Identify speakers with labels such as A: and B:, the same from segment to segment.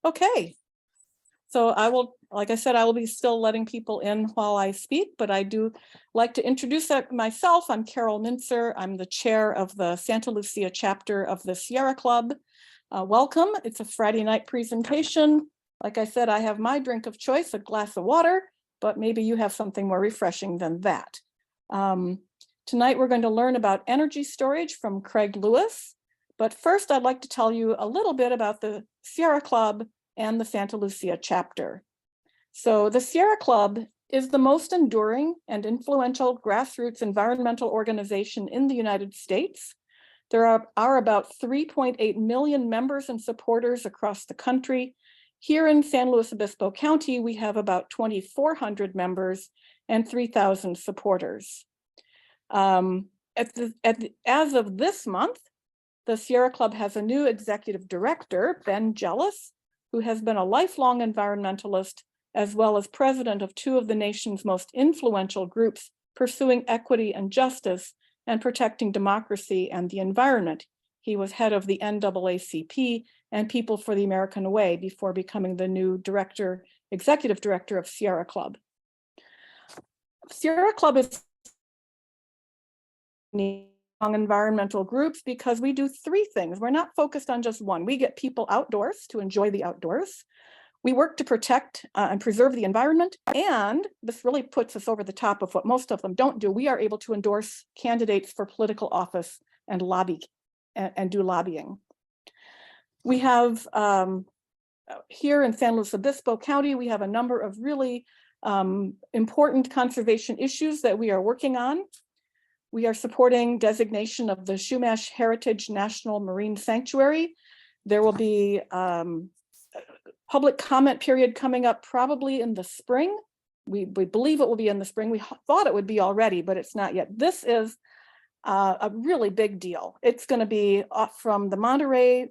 A: Okay, so I will, like I said, I will be still letting people in while I speak, but I do like to introduce myself. I'm Carol Mintzer. I'm the chair of the Santa Lucia chapter of the Sierra Club. Welcome. It's a Friday night presentation. Like I said, I have my drink of choice, a glass of water, but maybe you have something more refreshing than that. Tonight, we're going to learn about energy storage from Craig Lewis. But first, I'd like to tell you a little bit about the Sierra Club and the Santa Lucia chapter. So the Sierra Club is the most enduring and influential grassroots environmental organization in the United States. There are about 3.8 million members and supporters across the country. Here in San Luis Obispo County, we have about 2,400 members and 3,000 supporters. As of this month, the Sierra Club has a new executive director, Ben Jealous, who has been a lifelong environmentalist, as well as president of two of the nation's most influential groups pursuing equity and justice and protecting democracy and the environment. He was head of the NAACP and People for the American Way before becoming the new executive director of Sierra Club. Sierra Club is environmental groups because we do three things. We're not focused on just one. We get people outdoors to enjoy the outdoors. We work to protect and preserve the environment. And this really puts us over the top of what most of them don't do. We are able to endorse candidates for political office and lobby and do lobbying. We have here in San Luis Obispo County, we have a number of really important conservation issues that we are working on. We are supporting designation of the Chumash Heritage National Marine Sanctuary. There will be public comment period coming up probably in the spring. We believe it will be in the spring. We thought it would be already, but it's not yet. This is a really big deal. It's going to be from the Monterey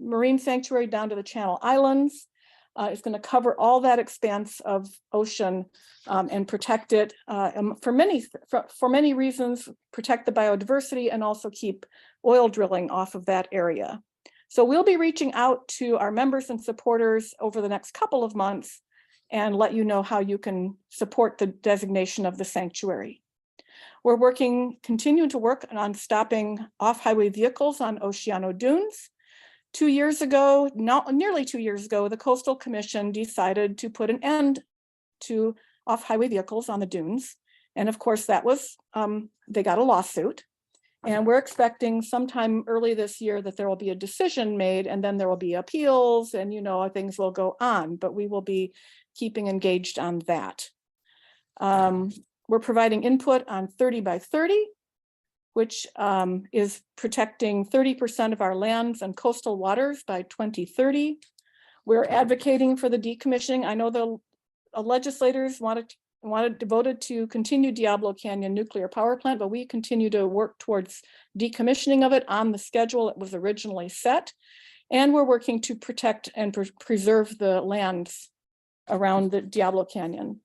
A: Marine Sanctuary down to the Channel Islands. It's going to cover all that expanse of ocean and protect it for many reasons, protect the biodiversity and also keep oil drilling off of that area. So we'll be reaching out to our members and supporters over the next couple of months and let you know how you can support the designation of the sanctuary. We're continuing to work on stopping off-highway vehicles on Oceano Dunes. 2 years ago, nearly 2 years ago, the Coastal Commission decided to put an end to off-highway vehicles on the dunes. And of course, that was, they got a lawsuit. And we're expecting sometime early this year that there will be a decision made, and then there will be appeals, and things will go on, but we will be keeping engaged on that. We're providing input on 30 by 30, which is protecting 30% of our lands and coastal waters by 2030. We're advocating for the decommissioning. I know the legislators voted to continue Diablo Canyon Nuclear Power Plant, but we continue to work towards decommissioning of it on the schedule it was originally set. And we're working to protect and preserve the lands around the Diablo Canyon.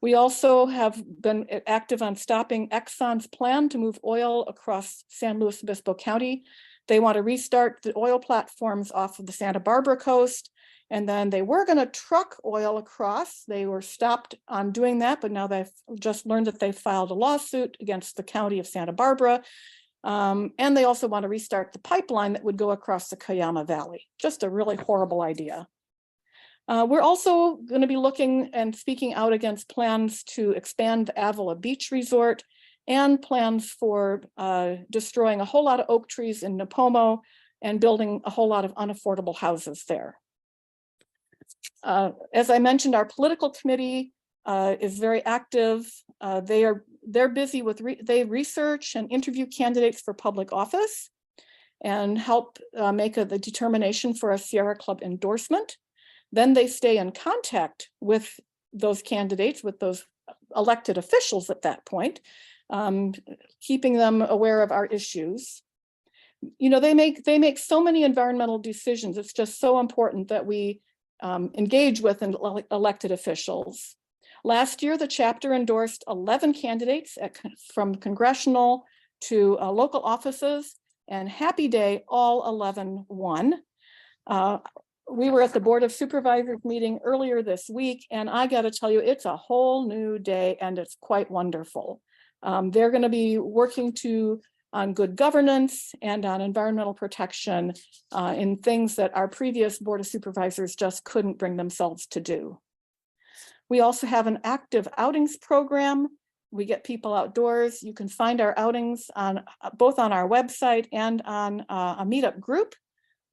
A: We also have been active on stopping Exxon's plan to move oil across San Luis Obispo County. They want to restart the oil platforms off of the Santa Barbara coast, and then they were going to truck oil across. They were stopped on doing that, but now they've just learned that they filed a lawsuit against the county of Santa Barbara. And they also want to restart the pipeline that would go across the Cayama Valley. Just a really horrible idea. We're also going to be looking and speaking out against plans to expand the Avila Beach Resort and plans for destroying a whole lot of oak trees in Nipomo and building a whole lot of unaffordable houses there. As I mentioned, our political committee is very active. They're busy with they research and interview candidates for public office and help make the determination for a Sierra Club endorsement. Then they stay in contact with those candidates, with those elected officials at that point, keeping them aware of our issues. They make so many environmental decisions. It's just so important that we engage with elected officials. Last year, the chapter endorsed 11 candidates from congressional to local offices, and happy day, all 11 won. We were at the Board of Supervisors meeting earlier this week, and I got to tell you, it's a whole new day and it's quite wonderful. They're going to be working on good governance and on environmental protection in things that our previous Board of Supervisors just couldn't bring themselves to do. We also have an active outings program. We get people outdoors. You can find our outings on both on our website and on a meetup group.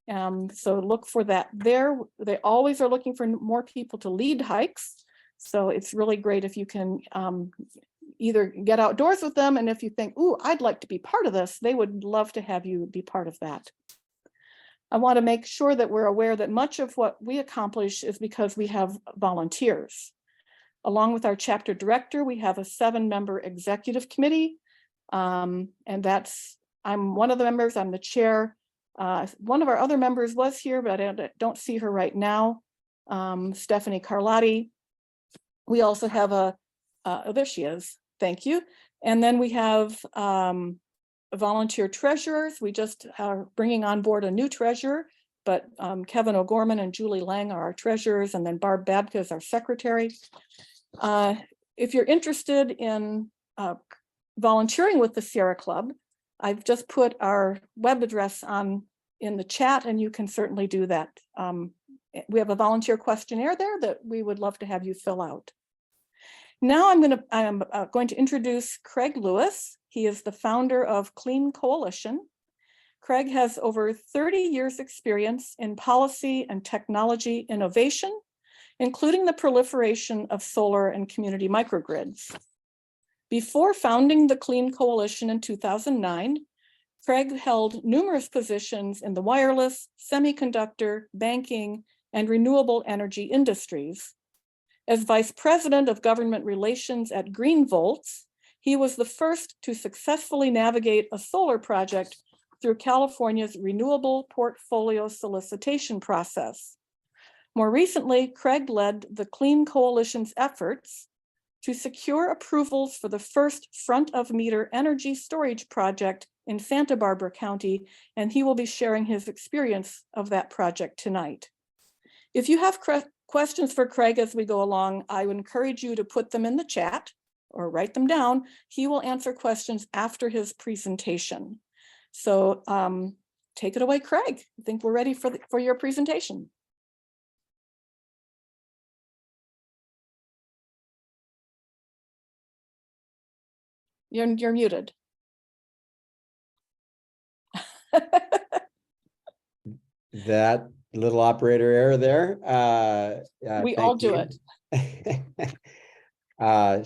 A: So look for that there. They always are looking for more people to lead hikes. So it's really great if you can either get outdoors with them, and if you think, ooh, I'd like to be part of this, they would love to have you be part of that. I want to make sure that we're aware that much of what we accomplish is because we have volunteers. Along with our chapter director, we have a 7-member executive committee, and I'm one of the members, I'm the chair. One of our other members was here, but I don't see her right now, Stephanie Carlotti. We also have there she is, thank you. And then we have volunteer treasurers. We just are bringing on board a new treasurer, but Kevin O'Gorman and Julie Lang are our treasurers, and then Barb Babka is our secretary. If you're interested in volunteering with the Sierra Club, I've just put our web address in the chat, and you can certainly do that. We have a volunteer questionnaire there that we would love to have you fill out. Now I'm going to introduce Craig Lewis. He is the founder of Clean Coalition. Craig has over 30 years experience in policy and technology innovation, including the proliferation of solar and community microgrids. Before founding the Clean Coalition in 2009, Craig held numerous positions in the wireless, semiconductor, banking, and renewable energy industries. As Vice President of Government Relations at GreenVolts, he was the first to successfully navigate a solar project through California's renewable portfolio solicitation process. More recently, Craig led the Clean Coalition's efforts to secure approvals for the first front-of-meter energy storage project in Santa Barbara County, and he will be sharing his experience of that project tonight. If you have questions for Craig as we go along, I would encourage you to put them in the chat or write them down. He will answer questions after his presentation. So take it away, Craig. I think we're ready for your presentation. You're muted.
B: That little operator error there.
A: We all do it.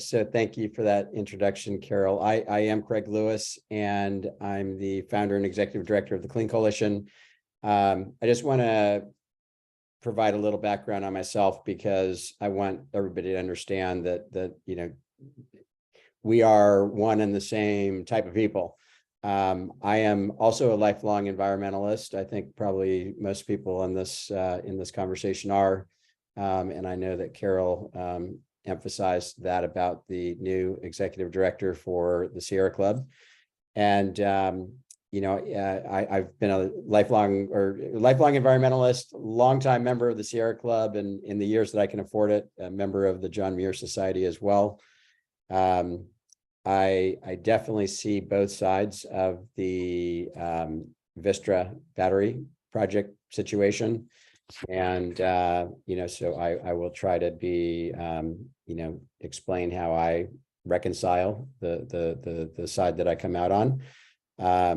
B: So thank you for that introduction, Carol. I am Craig Lewis, and I'm the founder and executive director of the Clean Coalition. I just want to provide a little background on myself, because I want everybody to understand that we are one and the same type of people. I am also a lifelong environmentalist. I think probably most people in this conversation are, and I know that Carol emphasized that about the new executive director for the Sierra Club. And I've been a lifelong environmentalist, longtime member of the Sierra Club, and in the years that I can afford it, a member of the John Muir Society as well. I definitely see both sides of the Vistra battery project situation. And, so I will try to be, explain how I reconcile the side that I come out on. At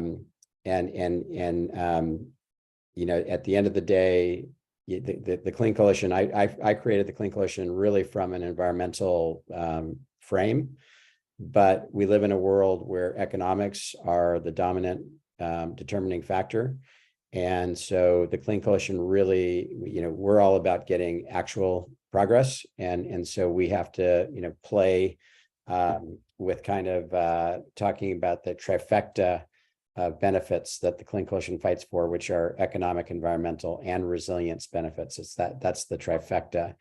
B: the end of the day, the Clean Coalition, I created the Clean Coalition really from an environmental frame. But we live in a world where economics are the dominant determining factor. And so the Clean Coalition really, we're all about getting actual progress. And so we have to, play with kind of talking about the trifecta of benefits that the Clean Coalition fights for, which are economic, environmental, and resilience benefits. That's the trifecta.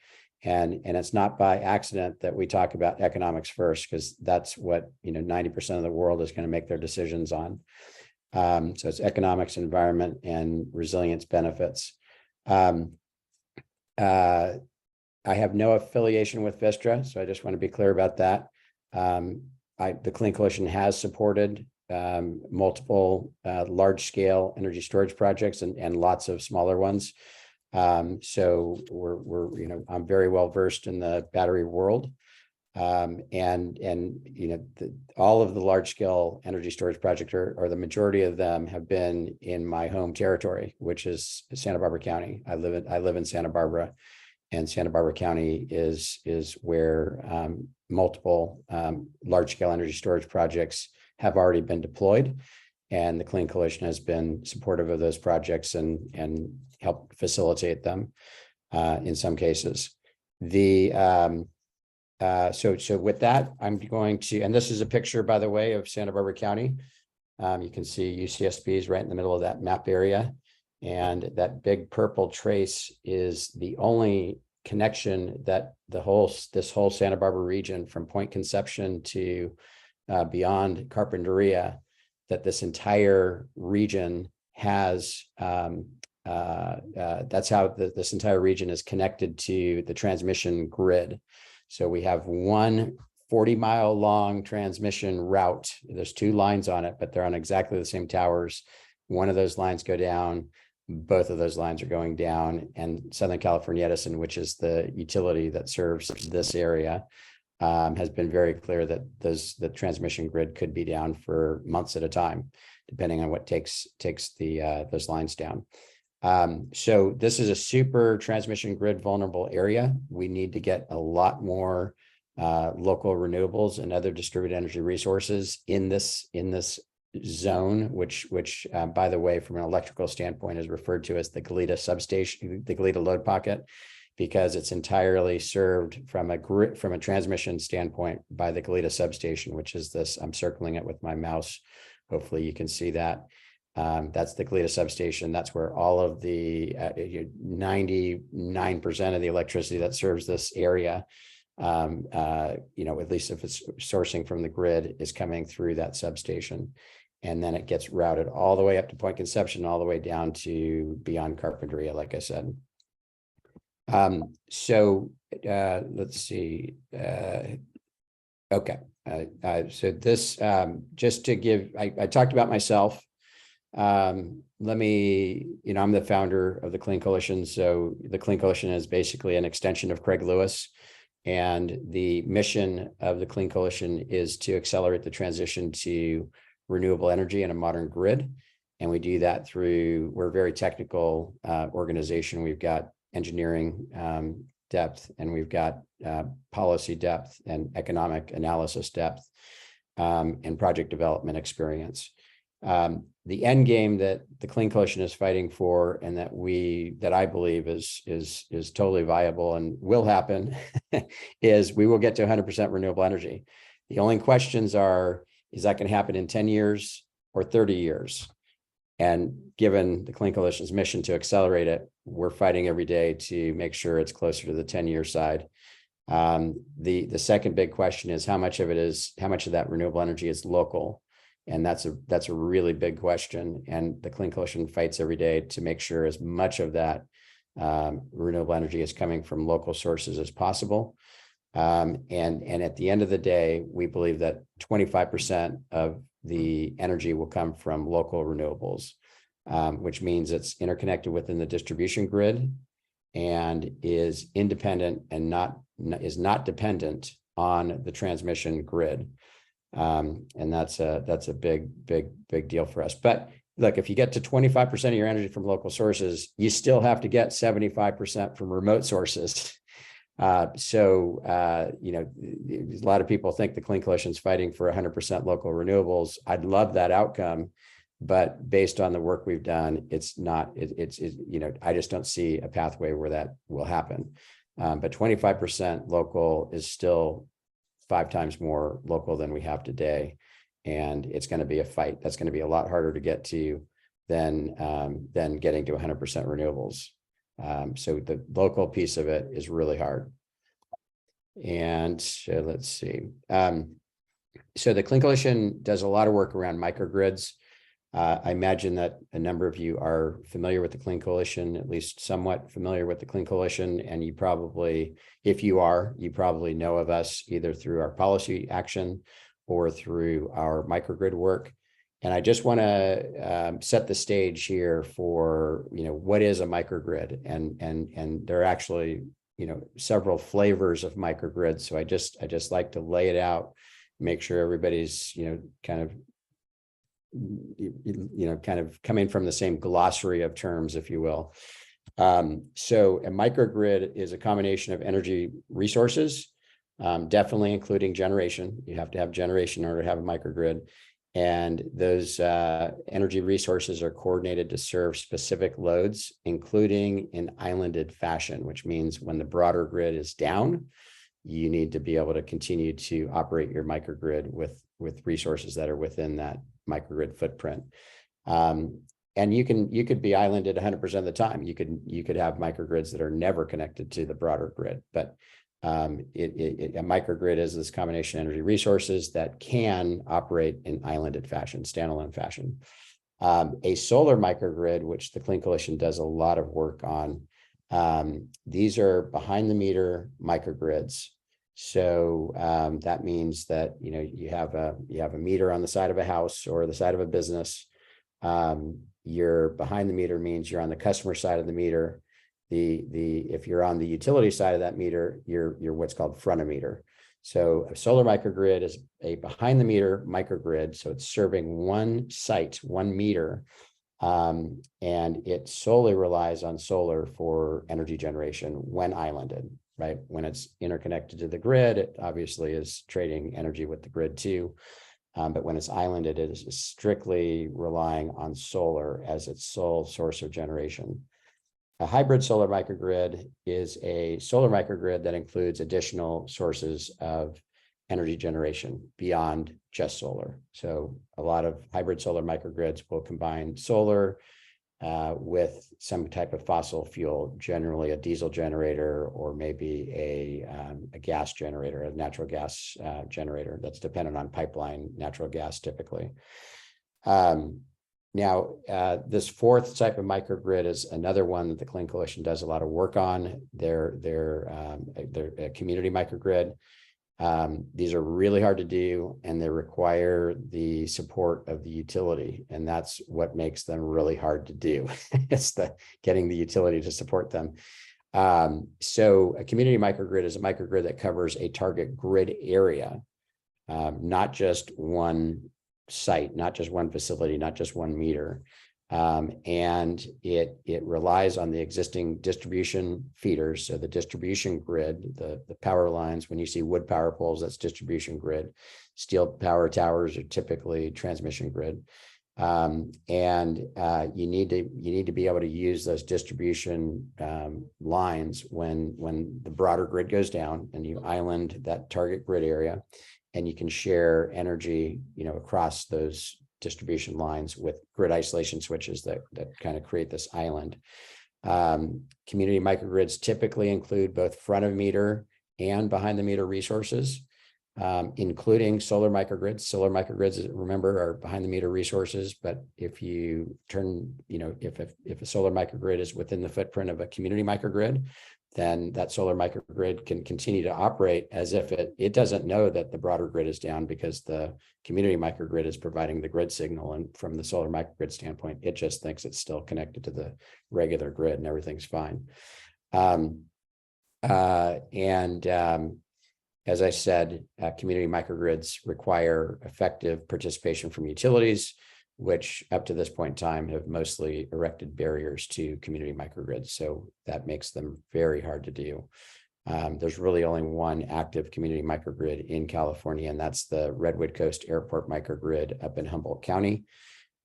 B: And it's not by accident that we talk about economics first, because that's what 90% of the world is going to make their decisions on. So it's economics, environment, and resilience benefits. Um, uh, I have no affiliation with Vistra, so I just want to be clear about that. The Clean Coalition has supported multiple large-scale energy storage projects and lots of smaller ones. So I'm very well versed in the battery world. All of the large-scale energy storage projects, or the majority of them, have been in my home territory, which is Santa Barbara County. I live in Santa Barbara, and Santa Barbara County is where multiple large-scale energy storage projects have already been deployed, and the Clean Coalition has been supportive of those projects and helped facilitate them in some cases. So with that, I'm going to, and this is a picture, by the way, of Santa Barbara County. You can see UCSB right in the middle of that map area. And that big purple trace is the only connection that this whole Santa Barbara region, from Point Conception to beyond Carpinteria, that this entire region has. That's how this entire region is connected to the transmission grid. So we have one 40-mile long transmission route. There's two lines on it, but they're on exactly the same towers. One of those lines go down. Both of those lines are going down. And Southern California Edison, which is the utility that serves this area, has been very clear that the transmission grid could be down for months at a time, depending on what takes those lines down. So this is a super transmission grid vulnerable area. We need to get a lot more local renewables and other distributed energy resources in this zone, which by the way, from an electrical standpoint, is referred to as the Goleta substation, the Goleta load pocket, because it's entirely served from a transmission standpoint by the Goleta substation, which is this. I'm circling it with my mouse. Hopefully you can see that. That's the Goleta substation. That's where all of the 99% of the electricity that serves this area, at least if it's sourcing from the grid, is coming through that substation. And then it gets routed all the way up to Point Conception, all the way down to beyond Carpinteria, like I said. Let's see. Okay. So this, just to give, I talked about myself. I'm the founder of the Clean Coalition. So the Clean Coalition is basically an extension of Craig Lewis. And the mission of the Clean Coalition is to accelerate the transition to renewable energy and a modern grid. And we do that through, we're a very technical organization. We've got engineering depth, and we've got policy depth and economic analysis depth, and project development experience. The end game that the Clean Coalition is fighting for, and that I believe is totally viable and will happen, is we will get to 100% renewable energy. The only questions are, is that going to happen in 10 years or 30 years? And given the Clean Coalition's mission to accelerate it, we're fighting every day to make sure it's closer to the 10-year side. The second big question is how much of that renewable energy is local? And that's a really big question. And the Clean Coalition fights every day to make sure as much of that renewable energy is coming from local sources as possible. And at the end of the day, we believe that 25% of the energy will come from local renewables, which means it's interconnected within the distribution grid and is independent and is not dependent on the transmission grid. And that's a big deal for us. But look, if you get to 25% of your energy from local sources, you still have to get 75% from remote sources. A lot of people think the Clean Coalition is fighting for 100% local renewables. I'd love that outcome, but based on the work we've done, it's not. I just don't see a pathway where that will happen. But 25% local is still 5 times more local than we have today, and it's going to be a fight. That's going to be a lot harder to get to than getting to 100% renewables. So the local piece of it is really hard. And let's see. So the Clean Coalition does a lot of work around microgrids. I imagine that a number of you are familiar with the Clean Coalition, at least somewhat familiar with the Clean Coalition, and you probably, if you are, you probably know of us either through our policy action or through our microgrid work. And I just want to set the stage here for, what is a microgrid, and there are actually, several flavors of microgrids. So I just like to lay it out, make sure everybody's, kind of coming from the same glossary of terms, if you will. So a microgrid is a combination of energy resources, definitely including generation. You have to have generation in order to have a microgrid. And those energy resources are coordinated to serve specific loads, including in islanded fashion, which means when the broader grid is down, you need to be able to continue to operate your microgrid with resources that are within that microgrid footprint. And you could be islanded 100% of the time. You could have microgrids that are never connected to the broader grid, but a microgrid is this combination of energy resources that can operate in islanded fashion, standalone fashion. A solar microgrid, which the Clean Coalition does a lot of work on, these are behind the meter microgrids. So that means that you have a meter on the side of a house or the side of a business. You're behind the meter means you're on the customer side of the meter. If you're on the utility side of that meter, you're what's called front of meter. So a solar microgrid is a behind the meter microgrid. So it's serving one site, 1 meter, and it solely relies on solar for energy generation when islanded, right? When it's interconnected to the grid, it obviously is trading energy with the grid too. But when it's islanded, it is strictly relying on solar as its sole source of generation. A hybrid solar microgrid is a solar microgrid that includes additional sources of energy generation beyond just solar. So a lot of hybrid solar microgrids will combine solar with some type of fossil fuel, generally a diesel generator or maybe a gas generator, a natural gas generator that's dependent on pipeline natural gas typically. Now, this fourth type of microgrid is another one that the Clean Coalition does a lot of work on. They're a community microgrid. These are really hard to do, and they require the support of the utility, and that's what makes them really hard to do. It's getting the utility to support them. So a community microgrid is a microgrid that covers a target grid area, not just one site, not just one facility, not just 1 meter. And it relies on the existing distribution feeders. So the distribution grid, the power lines, when you see wood power poles, that's distribution grid. Steel power towers are typically transmission grid. And you need to be able to use those distribution lines when the broader grid goes down and you island that target grid area, and you can share energy, across those distribution lines with grid isolation switches that kind of create this island. Community microgrids typically include both front of meter and behind the meter resources, including solar microgrids. Solar microgrids, remember, are behind the meter resources, but if you turn, if a solar microgrid is within the footprint of a community microgrid, then that solar microgrid can continue to operate as if it doesn't know that the broader grid is down, because the community microgrid is providing the grid signal. And from the solar microgrid standpoint, it just thinks it's still connected to the regular grid and everything's fine. As I said, community microgrids require effective participation from utilities, which up to this point in time have mostly erected barriers to community microgrids. So that makes them very hard to do. There's really only one active community microgrid in California, and that's the Redwood Coast Airport microgrid up in Humboldt County.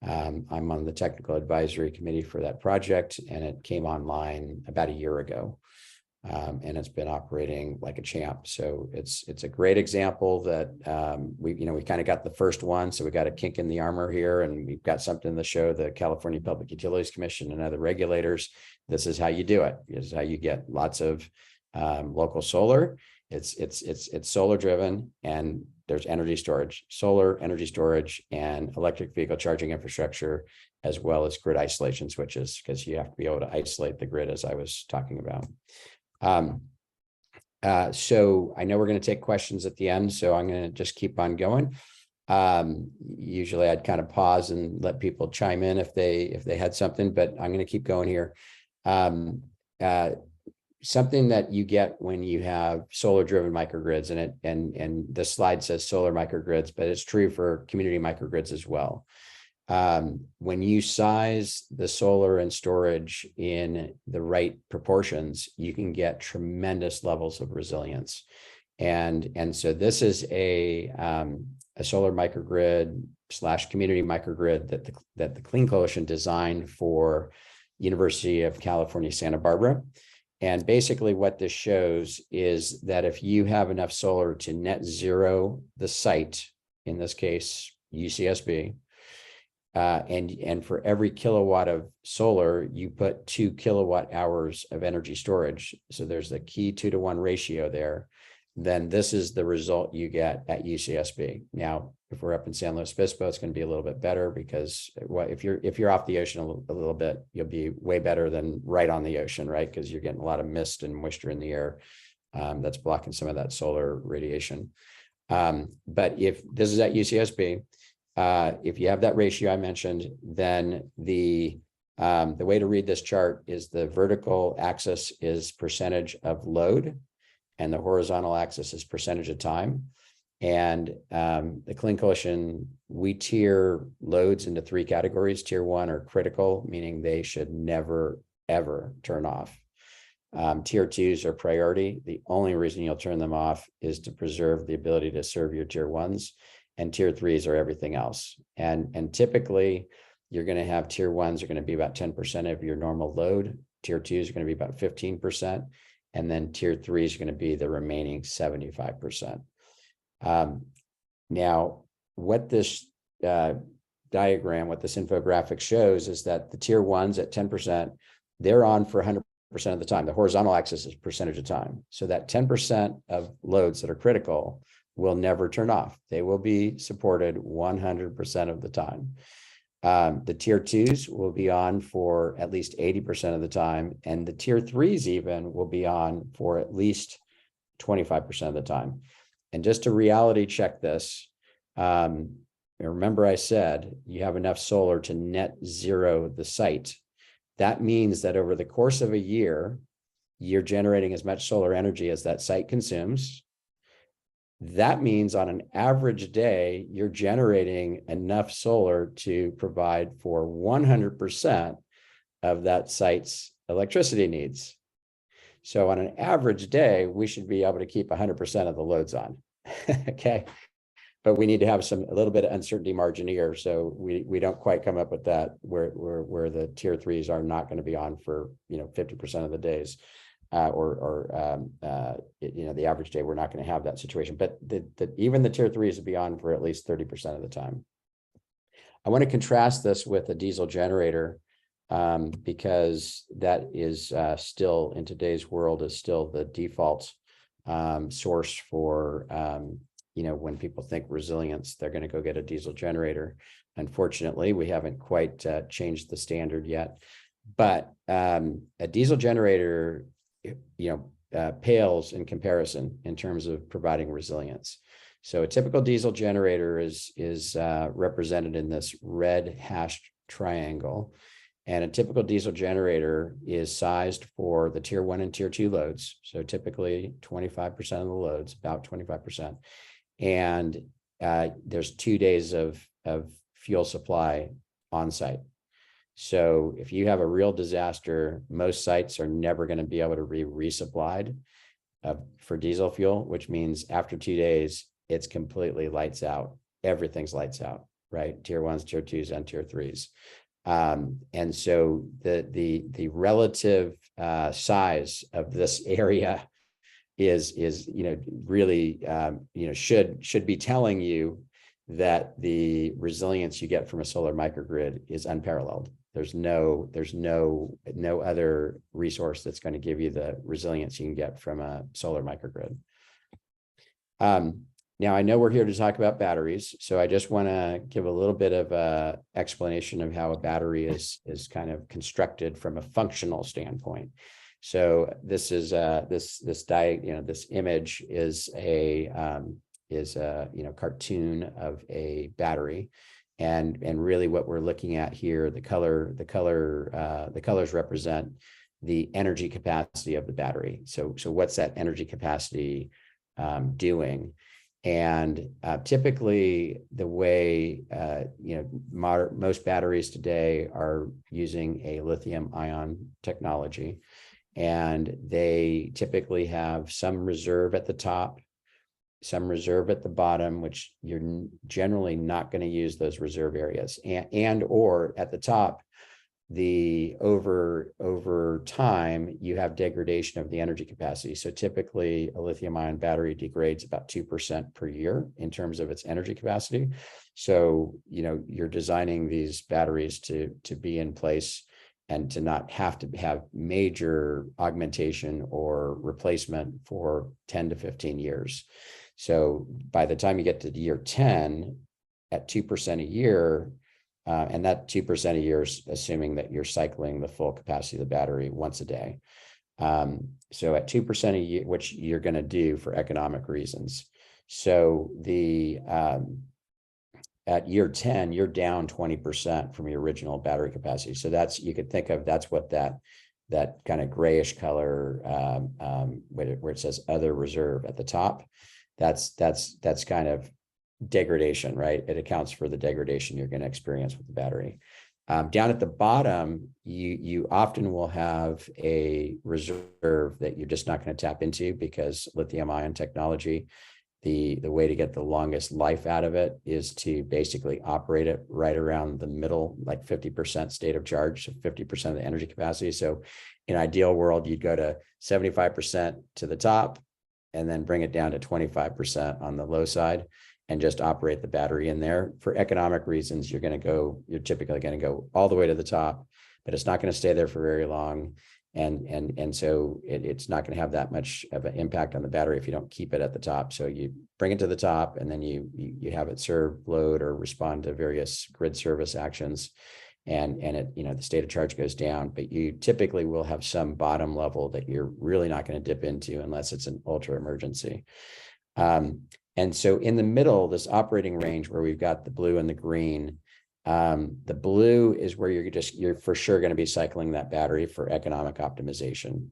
B: I'm on the technical advisory committee for that project, and it came online about a year ago. And it's been operating like a champ. So it's a great example that we kind of got the first one. So we got a kink in the armor here, and we've got something to show the California Public Utilities Commission and other regulators. This is how you do it. This is how you get lots of local solar. It's solar driven, and there's energy storage, solar energy storage, and electric vehicle charging infrastructure, as well as grid isolation switches, because you have to be able to isolate the grid, as I was talking about. So I know we're going to take questions at the end, so I'm going to just keep on going. Usually I'd kind of pause and let people chime in if they had something, but I'm going to keep going here. Something that you get when you have solar driven microgrids, and the slide says solar microgrids, but it's true for community microgrids as well. When you size the solar and storage in the right proportions, you can get tremendous levels of resilience. And so this is a solar microgrid / community microgrid that the Clean Coalition designed for University of California, Santa Barbara. And basically what this shows is that if you have enough solar to net zero the site, in this case, UCSB, and for every kilowatt of solar, you put 2 kilowatt hours of energy storage. So there's a key 2-to-1 ratio there. Then this is the result you get at UCSB. Now, if we're up in San Luis Obispo, it's going to be a little bit better, because if you're off the ocean a little bit, you'll be way better than right on the ocean, right? Because you're getting a lot of mist and moisture in the air that's blocking some of that solar radiation. But if this is at UCSB, if you have that ratio I mentioned, then the way to read this chart is the vertical axis is percentage of load, and the horizontal axis is percentage of time. And the Clean Coalition, we tier loads into 3 categories. Tier 1 are critical, meaning they should never, ever turn off. Tier 2s are priority. The only reason you'll turn them off is to preserve the ability to serve your tier 1s. And tier 3s are everything else. And typically, you're going to have tier 1s are going to be about 10% of your normal load. Tier 2s are going to be about 15%. And then tier 3 is going to be the remaining 75%. Now, what this diagram, what this infographic shows is that the tier 1s at 10%, they're on for 100% of the time. The horizontal axis is percentage of time. So that 10% of loads that are critical will never turn off. They will be supported 100% of the time. The tier 2s will be on for at least 80% of the time, and the tier 3s even will be on for at least 25% of the time. And just to reality check this, remember I said you have enough solar to net zero the site. That means that over the course of a year, you're generating as much solar energy as that site consumes. That means on an average day, you're generating enough solar to provide for 100% of that site's electricity needs. So on an average day, we should be able to keep 100% of the loads on. Okay. But we need to have a little bit of uncertainty margin here. So we don't quite come up with that where the tier 3s are not going to be on for 50% of the days. The average day, we're not going to have that situation, but even the tier 3s will be on for at least 30% of the time. I want to contrast this with a diesel generator because that is still, in today's world, is still the default source for, when people think resilience, they're going to go get a diesel generator. Unfortunately, we haven't quite changed the standard yet, but a diesel generator pales in comparison in terms of providing resilience. So a typical diesel generator is represented in this red hashed triangle. And a typical diesel generator is sized for the tier 1 and tier 2 loads. So typically 25% of the loads, about 25%. And there's 2 days of fuel supply on site. So if you have a real disaster, most sites are never going to be able to be resupplied for diesel fuel, which means after 2 days, it's completely lights out. Everything's lights out, right? Tier 1s, tier 2s, and tier 3s. And so the relative size of this area is really should be telling you that the resilience you get from a solar microgrid is unparalleled. There's no other resource that's going to give you the resilience you can get from a solar microgrid. Now, I know we're here to talk about batteries, so I just want to give a little bit of a explanation of how a battery is kind of constructed from a functional standpoint. So this is this image is a cartoon of a battery, and really what we're looking at here, the colors represent the energy capacity of the battery. So what's that energy capacity doing? And typically the way most batteries today are using a lithium ion technology, and they typically have some reserve at the top, some reserve at the bottom, which you're generally not going to use those reserve areas, and or at the top, over time, you have degradation of the energy capacity. So typically a lithium ion battery degrades about 2% per year in terms of its energy capacity. So, you're designing these batteries to be in place and to not have to have major augmentation or replacement for 10 to 15 years. So by the time you get to year 10 at 2% a year, and that 2% a year is assuming that you're cycling the full capacity of the battery once a day. So at 2% a year, which you're going to do for economic reasons. So at year 10, you're down 20% from your original battery capacity. So you could think of, that's what that kind of grayish color where it says other reserve at the top, that's kind of degradation, right? It accounts for the degradation you're going to experience with the battery. Down at the bottom, you often will have a reserve that you're just not going to tap into, because lithium ion technology, the way to get the longest life out of it is to basically operate it right around the middle, like 50% state of charge, so 50% of the energy capacity. So in an ideal world, you'd go to 75% to the top and then bring it down to 25% on the low side, and just operate the battery in there. For economic reasons, you're typically going to go all the way to the top, but it's not going to stay there for very long. And so it's not going to have that much of an impact on the battery if you don't keep it at the top. So you bring it to the top, and then you have it serve load or respond to various grid service actions. And it, the state of charge goes down, but you typically will have some bottom level that you're really not going to dip into unless it's an ultra emergency. And so in the middle, this operating range where we've got the blue and the green, the blue is where you're for sure going to be cycling that battery for economic optimization.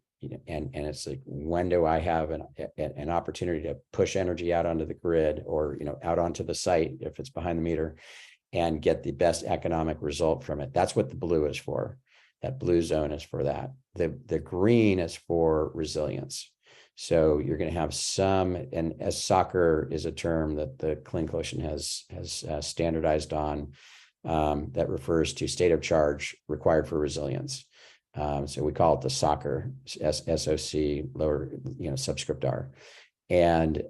B: And it's like, when do I have an opportunity to push energy out onto the grid, or, out onto the site if it's behind the meter, and get the best economic result from it. That's what the blue is for. That blue zone is for that. The green is for resilience. So you're going to have some, and as soccer is a term that the Clean Coalition has standardized on, that refers to state of charge required for resilience. So we call it the soccer, SOC, lower, subscript R. And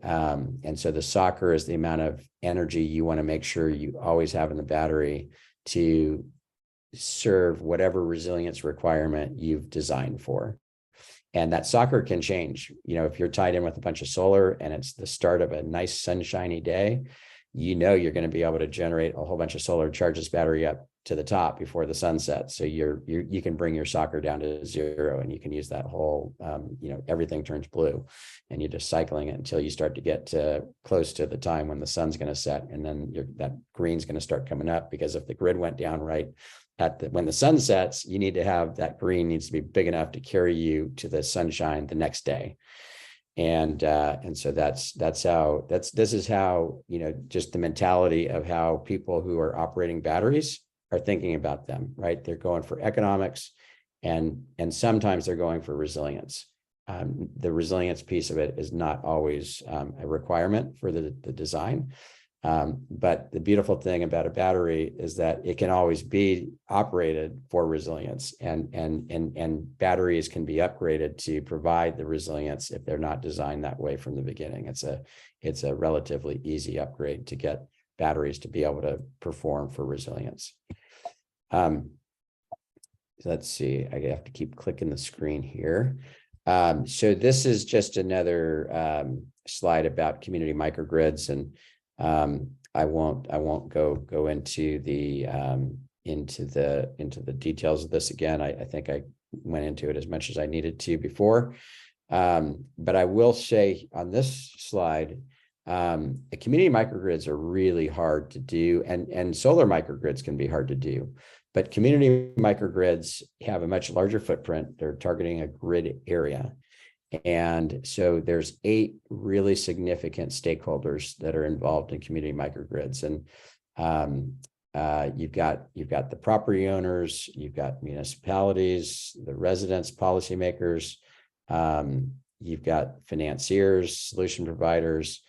B: so the soccer is the amount of energy you want to make sure you always have in the battery to serve whatever resilience requirement you've designed for. And that soccer can change. If you're tied in with a bunch of solar and it's the start of a nice sunshiny day, you're going to be able to generate a whole bunch of solar, charge this battery up to the top before the sun sets. So you can bring your soccer down to 0, and you can use that whole, everything turns blue, and you're just cycling it until you start to get close to the time when the sun's going to set. And then that green's going to start coming up, because if the grid went down right when the sun sets, you need to have that green needs to be big enough to carry you to the sunshine the next day. And so this is how, just the mentality of how people who are operating batteries are thinking about them, right? They're going for economics, and sometimes they're going for resilience. The resilience piece of it is not always a requirement for the design. But the beautiful thing about a battery is that it can always be operated for resilience, and batteries can be upgraded to provide the resilience if they're not designed that way from the beginning. It's a relatively easy upgrade to get batteries to be able to perform for resilience. Let's see, I have to keep clicking the screen here. So this is just another slide about community microgrids, and I won't go into the details of this again. I think I went into it as much as I needed to before. But I will say on this slide, the community microgrids are really hard to do, and solar microgrids can be hard to do. But community microgrids have a much larger footprint. They're targeting a grid area. And so there's 8 really significant stakeholders that are involved in community microgrids. And you've got the property owners, you've got municipalities, the residents, policymakers, you've got financiers, solution providers,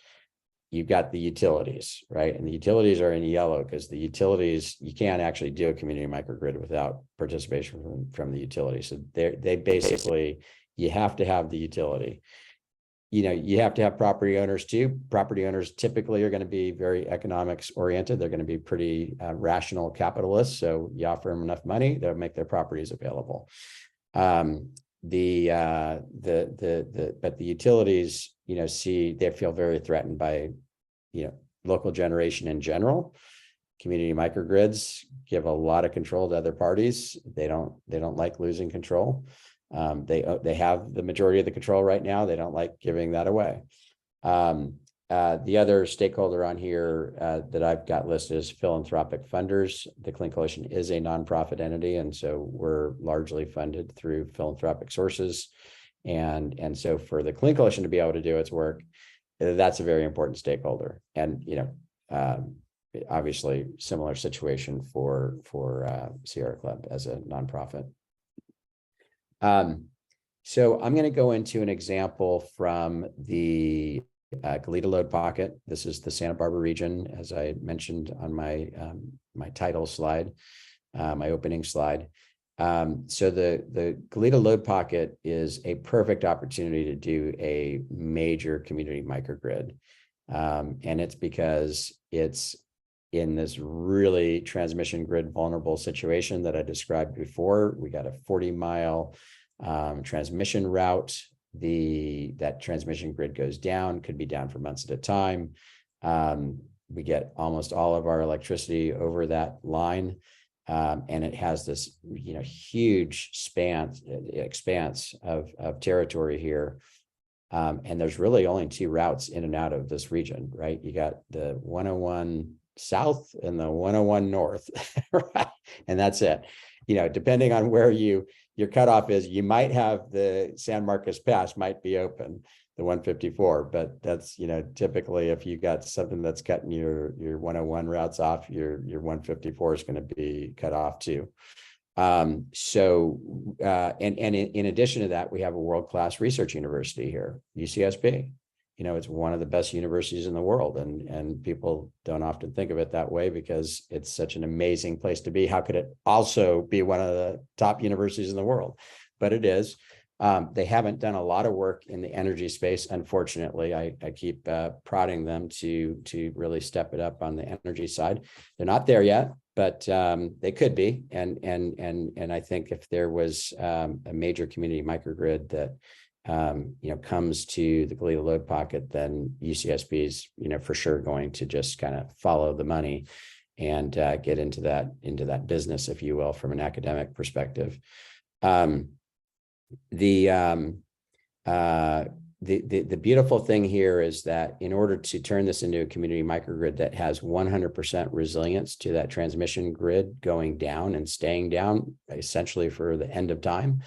B: you've got the utilities, right? And the utilities are in yellow because the utilities, you can't actually do a community microgrid without participation from the utility. So they basically, you have to have the utility. You have to have property owners too. Property owners typically are going to be very economics oriented. They're going to be pretty rational capitalists. So you offer them enough money, they'll make their properties available. But the utilities, they feel very threatened by, local generation in general. Community microgrids give a lot of control to other parties. They don't like losing control. They have the majority of the control right now. They don't like giving that away. The other stakeholder on here that I've got listed is philanthropic funders. The Clean Coalition is a nonprofit entity, and so we're largely funded through philanthropic sources. And so for the Clean Coalition to be able to do its work, that's a very important stakeholder. And obviously similar situation for Sierra Club as a nonprofit. So I'm going to go into an example from the Goleta load pocket. This is the Santa Barbara region, as I mentioned on my my title slide, my opening slide. So the Goleta load pocket is a perfect opportunity to do a major community microgrid. And it's because it's in this really transmission grid vulnerable situation that I described before. We got a 40-mile transmission route. That transmission grid goes down, could be down for months at a time. We get almost all of our electricity over that line. And it has this, huge expanse of territory here. And there's really only 2 routes in and out of this region, right? You got the 101 South and the 101 North, right? And that's it. Depending on where your cutoff is, you might have the San Marcos Pass might be open, the 154, but that's, typically if you got something that's cutting your 101 routes off, your 154 is going to be cut off too. And in addition to that, we have a world-class research university here, UCSB. It's one of the best universities in the world, and people don't often think of it that way because it's such an amazing place to be. How could it also be one of the top universities in the world? But it is. They haven't done a lot of work in the energy space, unfortunately. I keep prodding them to really step it up on the energy side. They're not there yet, but they could be. And I think if there was a major community microgrid that comes to the Goleta load pocket, then UCSB is for sure going to just kind of follow the money and get into that business, if you will, from an academic perspective. The beautiful thing here is that in order to turn this into a community microgrid that has 100% resilience to that transmission grid going down and staying down essentially for the end of time,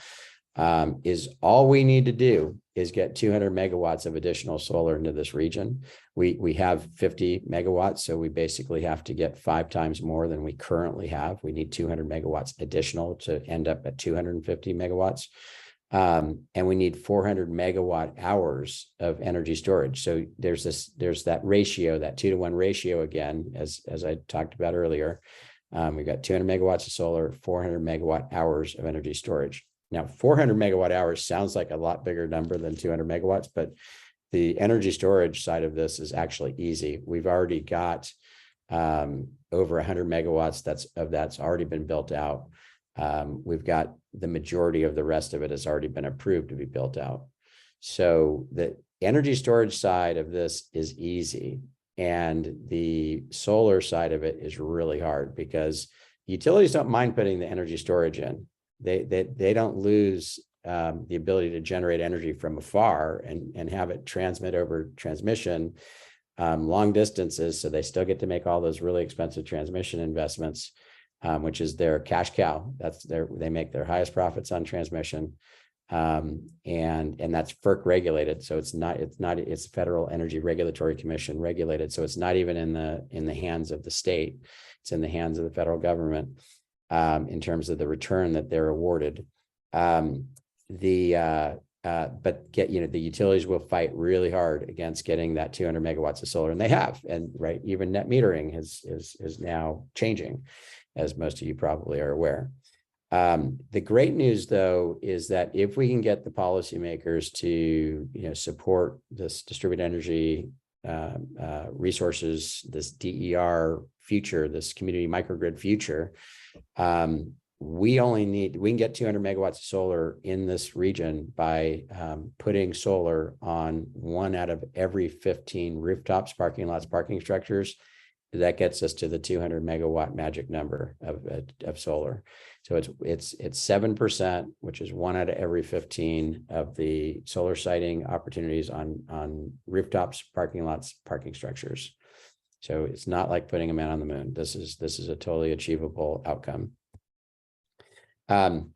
B: is all we need to do is get 200 megawatts of additional solar into this region. We have 50 megawatts, so we basically have to get 5 times more than we currently have. We need 200 megawatts additional to end up at 250 megawatts. And we need 400 megawatt hours of energy storage. So there's that ratio, that 2-to-1 ratio again, as I talked about earlier. We've got 200 megawatts of solar, 400 megawatt hours of energy storage. Now, 400 megawatt hours sounds like a lot bigger number than 200 megawatts, but the energy storage side of this is actually easy. We've already got over 100 megawatts that's already been built out. We've got the majority of the rest of it has already been approved to be built out. So the energy storage side of this is easy. And the solar side of it is really hard because utilities don't mind putting the energy storage in. They don't lose the ability to generate energy from afar and have it transmit over transmission long distances. So they still get to make all those really expensive transmission investments, which is their cash cow. They make their highest profits on transmission. And that's FERC regulated. So it's Federal Energy Regulatory Commission regulated. So it's not even in the hands of the state. It's in the hands of the federal government in terms of the return that they're awarded. The utilities will fight really hard against getting that 200 megawatts of solar, and they have. And right, even net metering is now changing, as most of you probably are aware. The great news, though, is that if we can get the policymakers to support this distributed energy resources, this DER future, this community microgrid future, we can get 200 megawatts of solar in this region by putting solar on 1 out of every 15 rooftops, parking lots, parking structures. That gets us to the 200 megawatt magic number of solar. So it's 7%, which is 1 out of every 15 of the solar siting opportunities on rooftops, parking lots, parking structures. So it's not like putting a man on the moon. This is a totally achievable outcome. I'm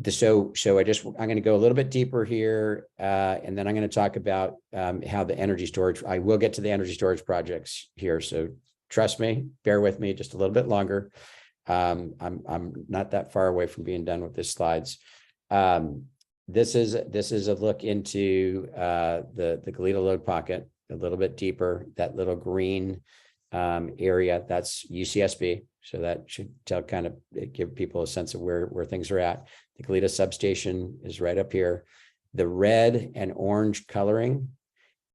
B: going to go a little bit deeper here, and then I'm going to talk about how the energy storage. I will get to the energy storage projects here, so trust me, bear with me just a little bit longer. I'm not that far away from being done with these slides. This is a look into the Goleta load pocket a little bit deeper. That little green area, that's UCSB. So that should give people a sense of where things are at. The Goleta substation is right up here. The red and orange coloring,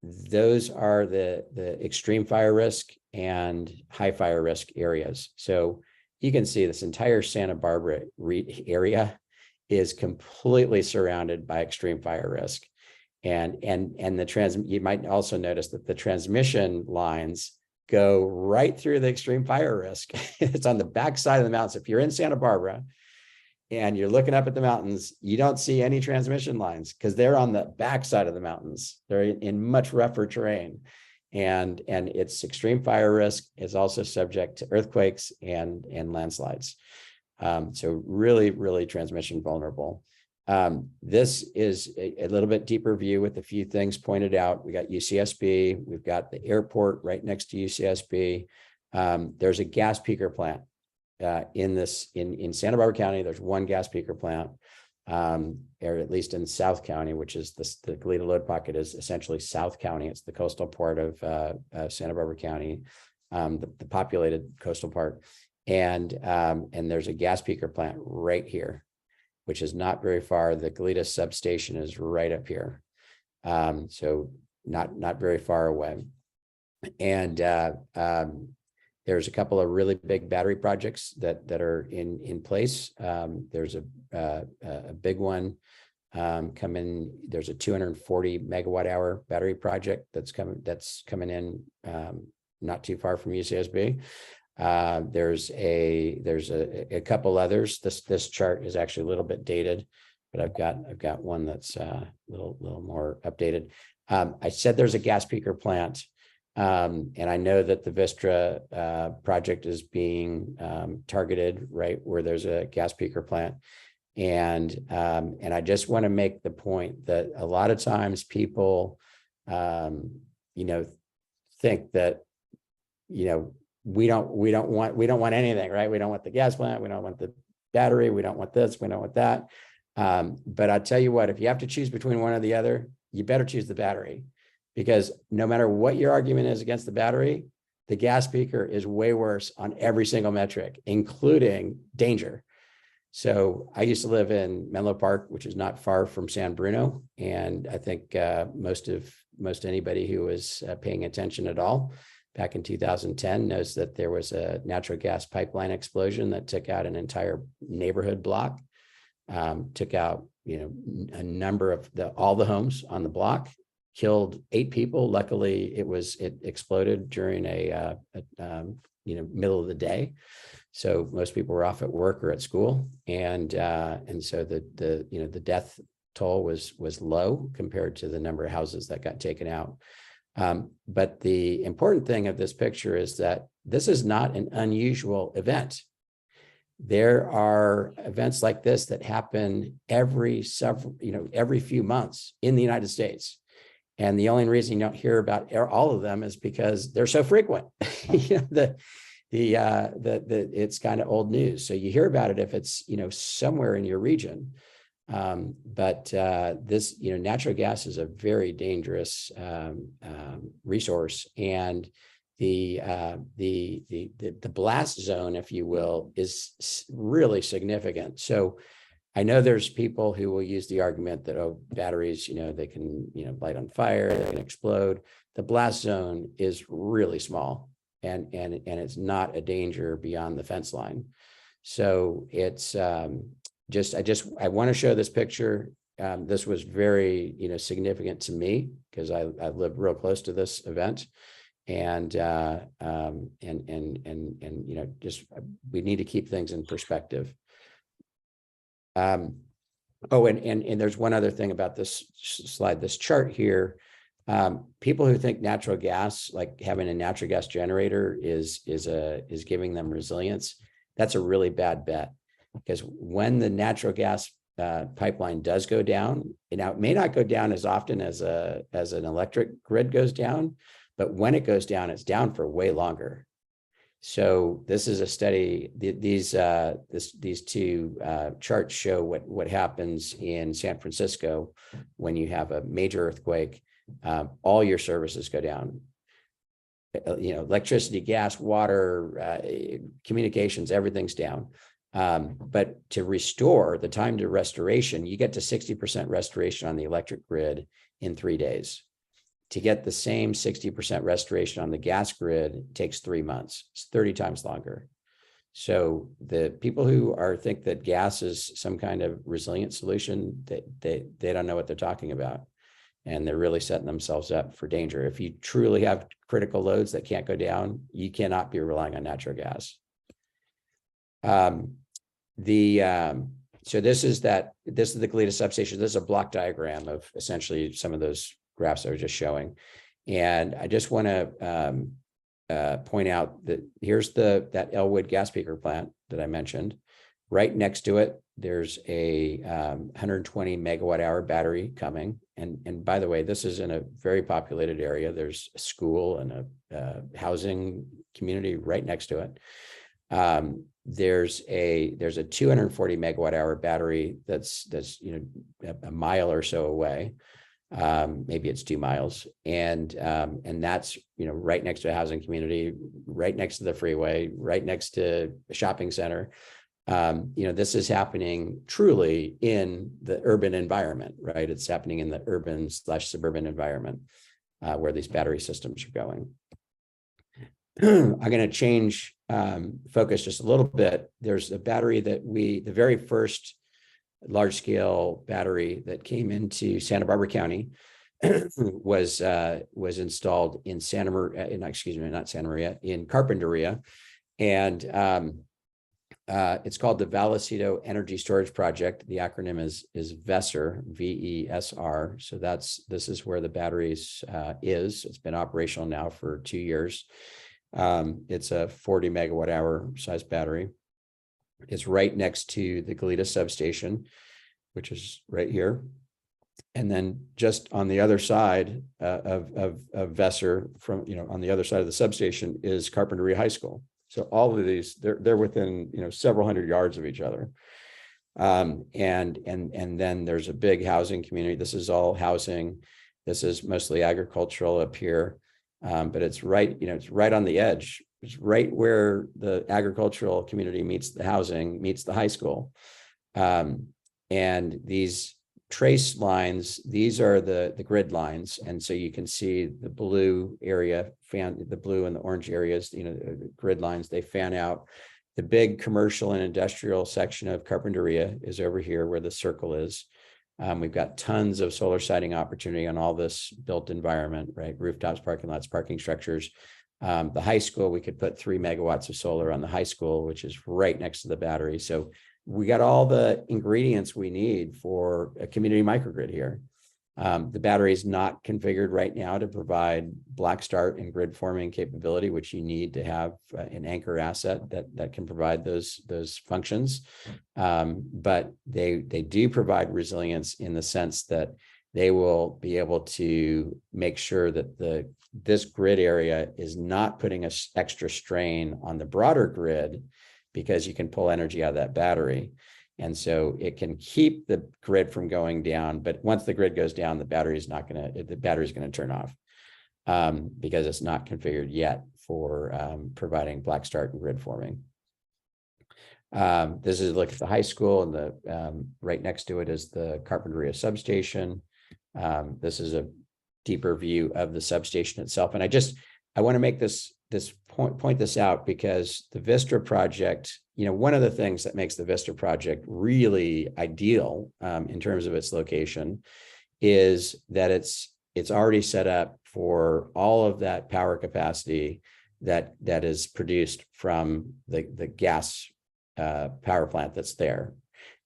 B: those are the extreme fire risk and high fire risk areas. So you can see this entire Santa Barbara area is completely surrounded by extreme fire risk. And you might also notice that the transmission lines go right through the extreme fire risk. It's on the backside of the mountains. If you're in Santa Barbara and you're looking up at the mountains, you don't see any transmission lines because they're on the backside of the mountains. They're in much rougher terrain. And it's extreme fire risk is also subject to earthquakes and landslides. So really, really transmission vulnerable. This is a little bit deeper view with a few things pointed out. We got UCSB, we've got the airport right next to UCSB. There's a gas peaker plant in Santa Barbara County. There's one gas peaker plant, or at least in South County, which is the Goleta load pocket is essentially South County. It's the coastal part of Santa Barbara County, the populated coastal part. And there's a gas peaker plant right here, which is not very far. The Goleta substation is right up here. So not very far away. And there's a couple of really big battery projects that are in place. There's a big one coming. There's a 240 megawatt hour battery project that's coming in not too far from UCSB. There's a couple others. This chart is actually a little bit dated, but I've got one that's a little more updated. I said there's a gas peaker plant, and I know that the Vistra project is being targeted right where there's a gas peaker plant, and I just want to make the point that a lot of times people, think that we don't want anything, right? We don't want the gas plant. We don't want the battery. We don't want this. We don't want that. But I'll tell you what, if you have to choose between one or the other, you better choose the battery, because no matter what your argument is against the battery, the gas peaker is way worse on every single metric, including danger. So I used to live in Menlo Park, which is not far from San Bruno. And I think most anybody who was paying attention at all back in 2010 knows that there was a natural gas pipeline explosion that took out an entire neighborhood block, took out, a number of all the homes on the block, killed 8 people. Luckily, it exploded during a middle of the day. So most people were off at work or at school. And so the death toll was low compared to the number of houses that got taken out. But the important thing of this picture is that this is not an unusual event. There are events like this that happen every few months in the United States. And the only reason you don't hear about all of them is because they're so frequent. It's kind of old news. So you hear about it if it's, somewhere in your region. But this, natural gas is a very dangerous resource, and the blast zone, if you will, is really significant. So I know there's people who will use the argument that, oh, batteries, they can, light on fire, they can explode. The blast zone is really small, and it's not a danger beyond the fence line. So it's I want to show this picture. This was very, significant to me because I lived real close to this event, and we need to keep things in perspective. And there's one other thing about this slide, this chart here. People who think natural gas, like having a natural gas generator, is giving them resilience, that's a really bad bet. Because when the natural gas pipeline does go down, now it may not go down as often as an electric grid goes down, but when it goes down, it's down for way longer. So this is a study. These two charts show what happens in San Francisco when you have a major earthquake. All your services go down. Electricity, gas, water, communications, everything's down. But to restore, the time to restoration, you get to 60% restoration on the electric grid in 3 days. To get the same 60% restoration on the gas grid takes 3 months. It's 30 times longer. So the people who think that gas is some kind of resilient solution, they don't know what they're talking about. And they're really setting themselves up for danger. If you truly have critical loads that can't go down, you cannot be relying on natural gas. So this is the Goleta substation. This is a block diagram of essentially some of those graphs I was just showing. And I just want to point out that here's that Elwood gas peaker plant that I mentioned. Right next to it, there's a 120 megawatt hour battery coming. And by the way, this is in a very populated area. There's a school and a housing community right next to it. There's a 240 megawatt hour battery that's a mile or so away. Maybe it's 2 miles, and that's right next to a housing community, right next to the freeway, right next to a shopping center. This is happening truly in the urban environment, right? It's happening in the urban/suburban environment where these battery systems are going. I'm going to change focus just a little bit. There's a battery that the very first large-scale battery that came into Santa Barbara County was installed in in Carpinteria, and it's called the Vallecito Energy Storage Project. The acronym is VESR, VESR. So this is where the batteries is. It's been operational now for 2 years. It's a 40 megawatt hour size battery. It's right next to the Goleta substation, which is right here. And then just on the other side of VESR, on the other side of the substation, is Carpinteria High School. So all of these, they're within several hundred yards of each other. And then there's a big housing community. This is all housing. This is mostly agricultural up here. But it's right, it's right on the edge. It's right where the agricultural community meets the housing, meets the high school. And these trace lines, these are the grid lines. And so you can see the blue area, the blue and the orange areas, the grid lines, they fan out. The big commercial and industrial section of Carpinteria is over here where the circle is. We've got tons of solar siting opportunity on all this built environment, right? Rooftops, parking lots, parking structures. The high school, we could put 3 megawatts of solar on the high school, which is right next to the battery. So we got all the ingredients we need for a community microgrid here. The battery is not configured right now to provide black start and grid forming capability, which you need to have an anchor asset that can provide those functions. But they do provide resilience in the sense that they will be able to make sure that this grid area is not putting an extra strain on the broader grid, because you can pull energy out of that battery. And so it can keep the grid from going down. But once the grid goes down, the battery's going to turn off because it's not configured yet for providing black start and grid forming. This is a look at the high school, and the right next to it is the Carpinteria substation. This is a deeper view of the substation itself. And I want to make this point this out, because the Vista project, one of the things that makes the Vista project really ideal in terms of its location is that it's already set up for all of that power capacity that is produced from the gas power plant that's there.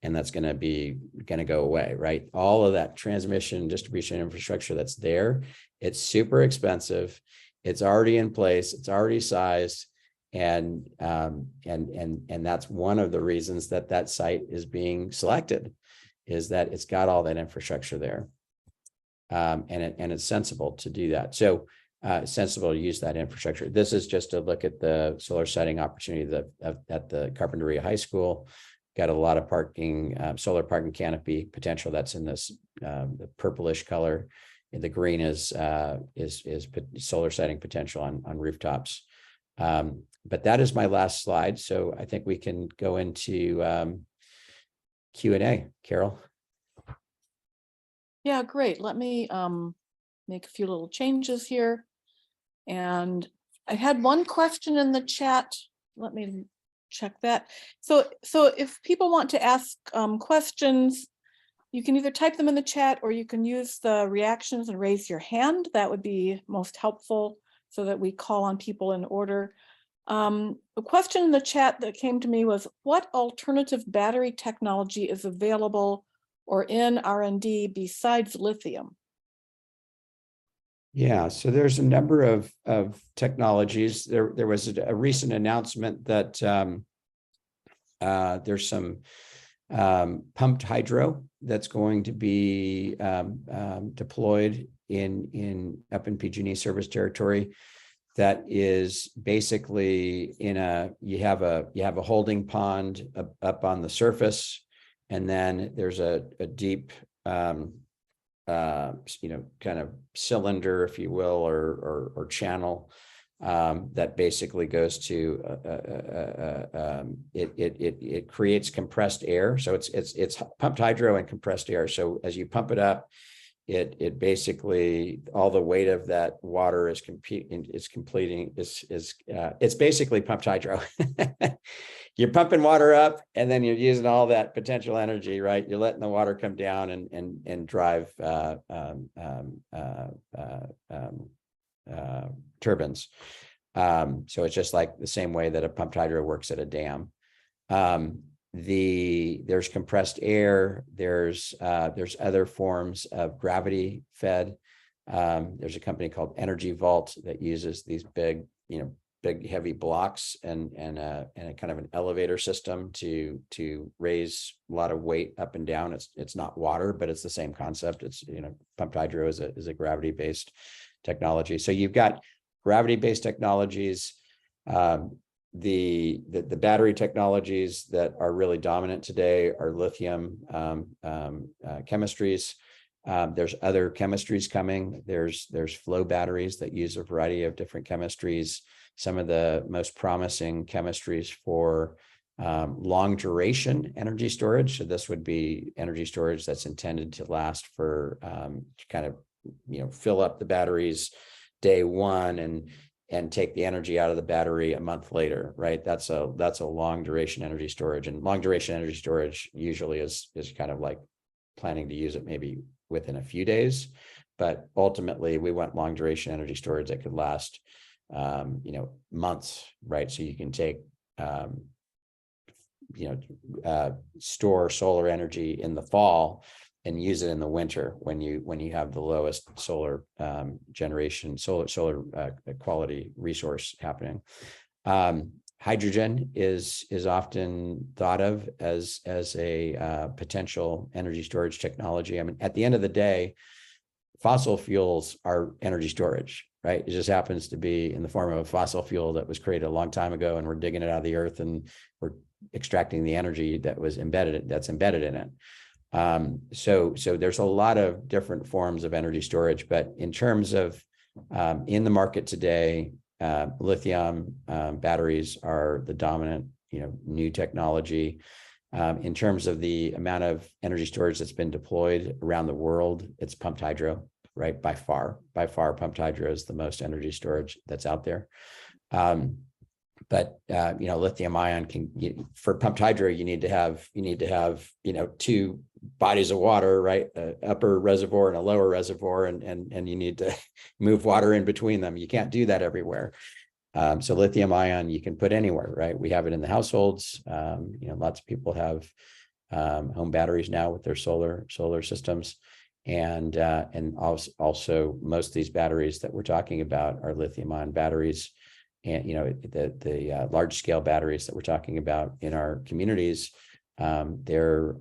B: And that's going to go away, right? All of that transmission distribution infrastructure that's there, it's super expensive. It's already in place. It's already sized, and that's one of the reasons that site is being selected, is that it's got all that infrastructure there, and it's sensible to do that. So it's sensible to use that infrastructure. This is just a look at the solar siting opportunity at the Carpinteria High School. Got a lot of parking, solar parking canopy potential that's in this the purplish color. And the green is solar siting potential on rooftops. But that is my last slide. So I think we can go into Q&A. Carol.
A: Yeah, great. Let me make a few little changes here. And I had one question in the chat. Let me check that. So if people want to ask questions, you can either type them in the chat, or you can use the reactions and raise your hand. That would be most helpful so that we call on people in order. A question in the chat that came to me was, what alternative battery technology is available or in R&D besides lithium?
B: Yeah, so there's a number of technologies. There was a recent announcement that there's some pumped hydro that's going to be deployed up in PG&E service territory. That is basically you have a holding pond up on the surface, and then there's a deep kind of cylinder, if you will, or channel that basically goes to it creates compressed air. So it's pumped hydro and compressed air. So as you pump it up, it basically, all the weight of that water it's basically pumped hydro. You're pumping water up, and then you're using all that potential energy, right? You're letting the water come down and drive turbines. So it's just like the same way that a pumped hydro works at a dam. There's compressed air. There's other forms of gravity fed. There's a company called Energy Vault that uses these big heavy blocks and a kind of an elevator system to raise a lot of weight up and down. It's not water, but it's the same concept. It's pumped hydro is a gravity based technology. So you've got gravity based technologies. The battery technologies that are really dominant today are lithium chemistries. There's other chemistries coming. There's flow batteries that use a variety of different chemistries. Some of the most promising chemistries for long duration energy storage. So this would be energy storage that's intended to last for kind of, fill up the batteries day one and take the energy out of the battery a month later, right? That's a long duration energy storage, and long duration energy storage usually is kind of like planning to use it maybe within a few days, but ultimately we want long duration energy storage that could last, months, right? So you can take, store solar energy in the fall and use it in the winter when you have the lowest solar generation, solar quality resource happening. Hydrogen is often thought of as a potential energy storage technology. I mean, at the end of the day, fossil fuels are energy storage, right? It just happens to be in the form of a fossil fuel that was created a long time ago, and we're digging it out of the earth and we're extracting the energy that's embedded in it. So there's a lot of different forms of energy storage, but in terms of in the market today, lithium batteries are the dominant, new technology. In terms of the amount of energy storage that's been deployed around the world, it's pumped hydro, right? By far, pumped hydro is the most energy storage that's out there. But lithium ion for pumped hydro, you need to have two bodies of water, right? An upper reservoir and a lower reservoir, and you need to move water in between them. You can't do that everywhere. So lithium ion you can put anywhere, right? We have it in the households. Lots of people have home batteries now with their solar systems, and also most of these batteries that we're talking about are lithium ion batteries. And the large scale batteries that we're talking about in our communities, they're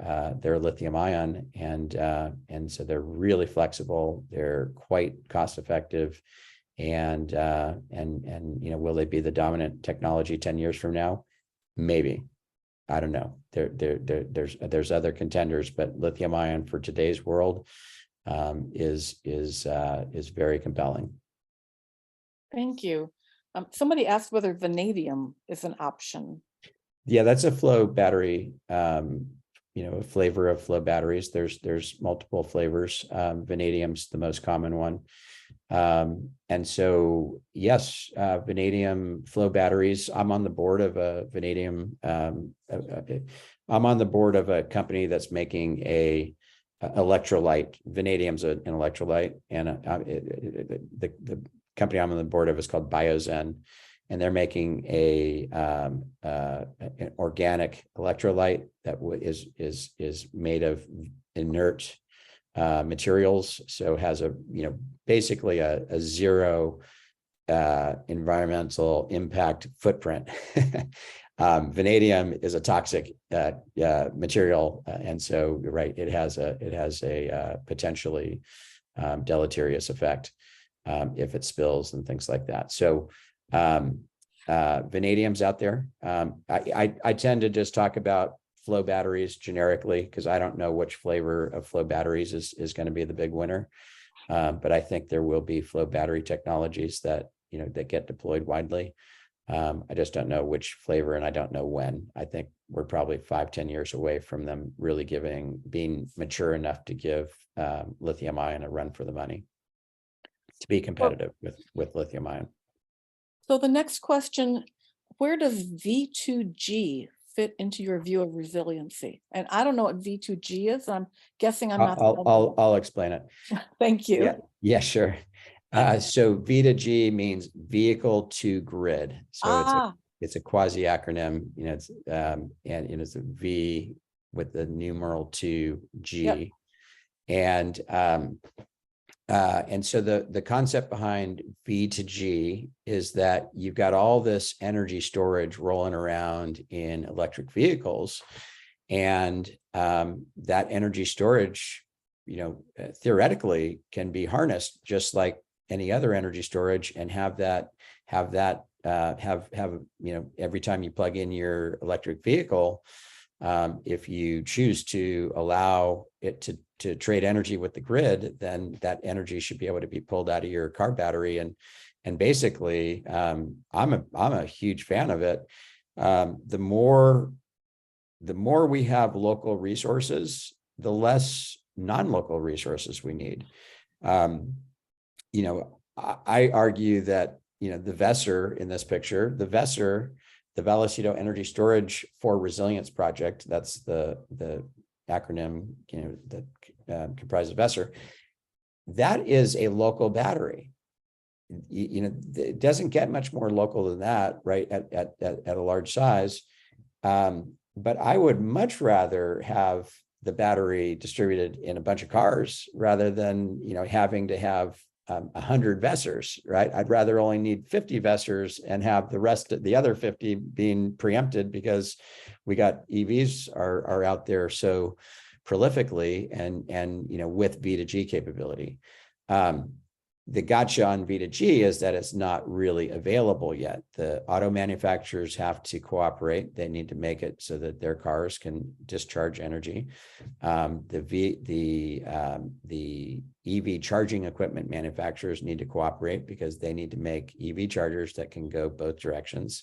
B: lithium ion, and so they're really flexible. They're quite cost effective, and will they be the dominant technology 10 years from now? Maybe. I don't know. There's other contenders, but lithium ion for today's world is very compelling.
A: Thank you. Somebody asked whether vanadium is an option.
B: Yeah, that's a flow battery, a flavor of flow batteries. There's multiple flavors. Vanadium's the most common one. And so, yes, vanadium flow batteries. I'm on the board of a vanadium. I'm on the board of a company that's making a electrolyte. Vanadium's an electrolyte, and the company I'm on the board of is called Biozen, and they're making an organic electrolyte that is made of inert materials, so has basically a zero environmental impact footprint. Vanadium is a toxic material, and so you're right, it has a potentially deleterious effect if it spills and things like that. So vanadium's out there. I tend to just talk about flow batteries generically because I don't know which flavor of flow batteries is going to be the big winner. But I think there will be flow battery technologies that get deployed widely. I just don't know which flavor, and I don't know when. I think we're probably 5-10 years away from them really being mature enough to give lithium ion a run for the money to be competitive with lithium ion.
A: So the next question, where does V2G fit into your view of resiliency? And I don't know what V2G is. I'm guessing I'm not.
B: I'll explain it.
A: Thank you.
B: Yeah, sure. So V2G means vehicle to grid. So it's a quasi acronym. It's and it's a V with the numeral 2G. Yep. And so the concept behind V2G is that you've got all this energy storage rolling around in electric vehicles, and that energy storage, theoretically can be harnessed just like any other energy storage, and have every time you plug in your electric vehicle, if you choose to allow it to trade energy with the grid, then that energy should be able to be pulled out of your car battery. And basically, I'm a huge fan of it. The more the more we have local resources, the less non-local resources we need. I argue that, the VESSER in this picture, the VESSER, the Vallecito Energy Storage for Resilience Project, that's the acronym, that comprises VESSER, that is a local battery. It doesn't get much more local than that, right, at a large size. But I would much rather have the battery distributed in a bunch of cars rather than, having to have 100 VESSERs, right? I'd rather only need 50 VESSERs and have the other 50 being preempted because we got EVs are out there so prolifically and with V2G capability. The gotcha on V2G is that it's not really available yet. The auto manufacturers have to cooperate. They need to make it so that their cars can discharge energy. The EV charging equipment manufacturers need to cooperate because they need to make EV chargers that can go both directions.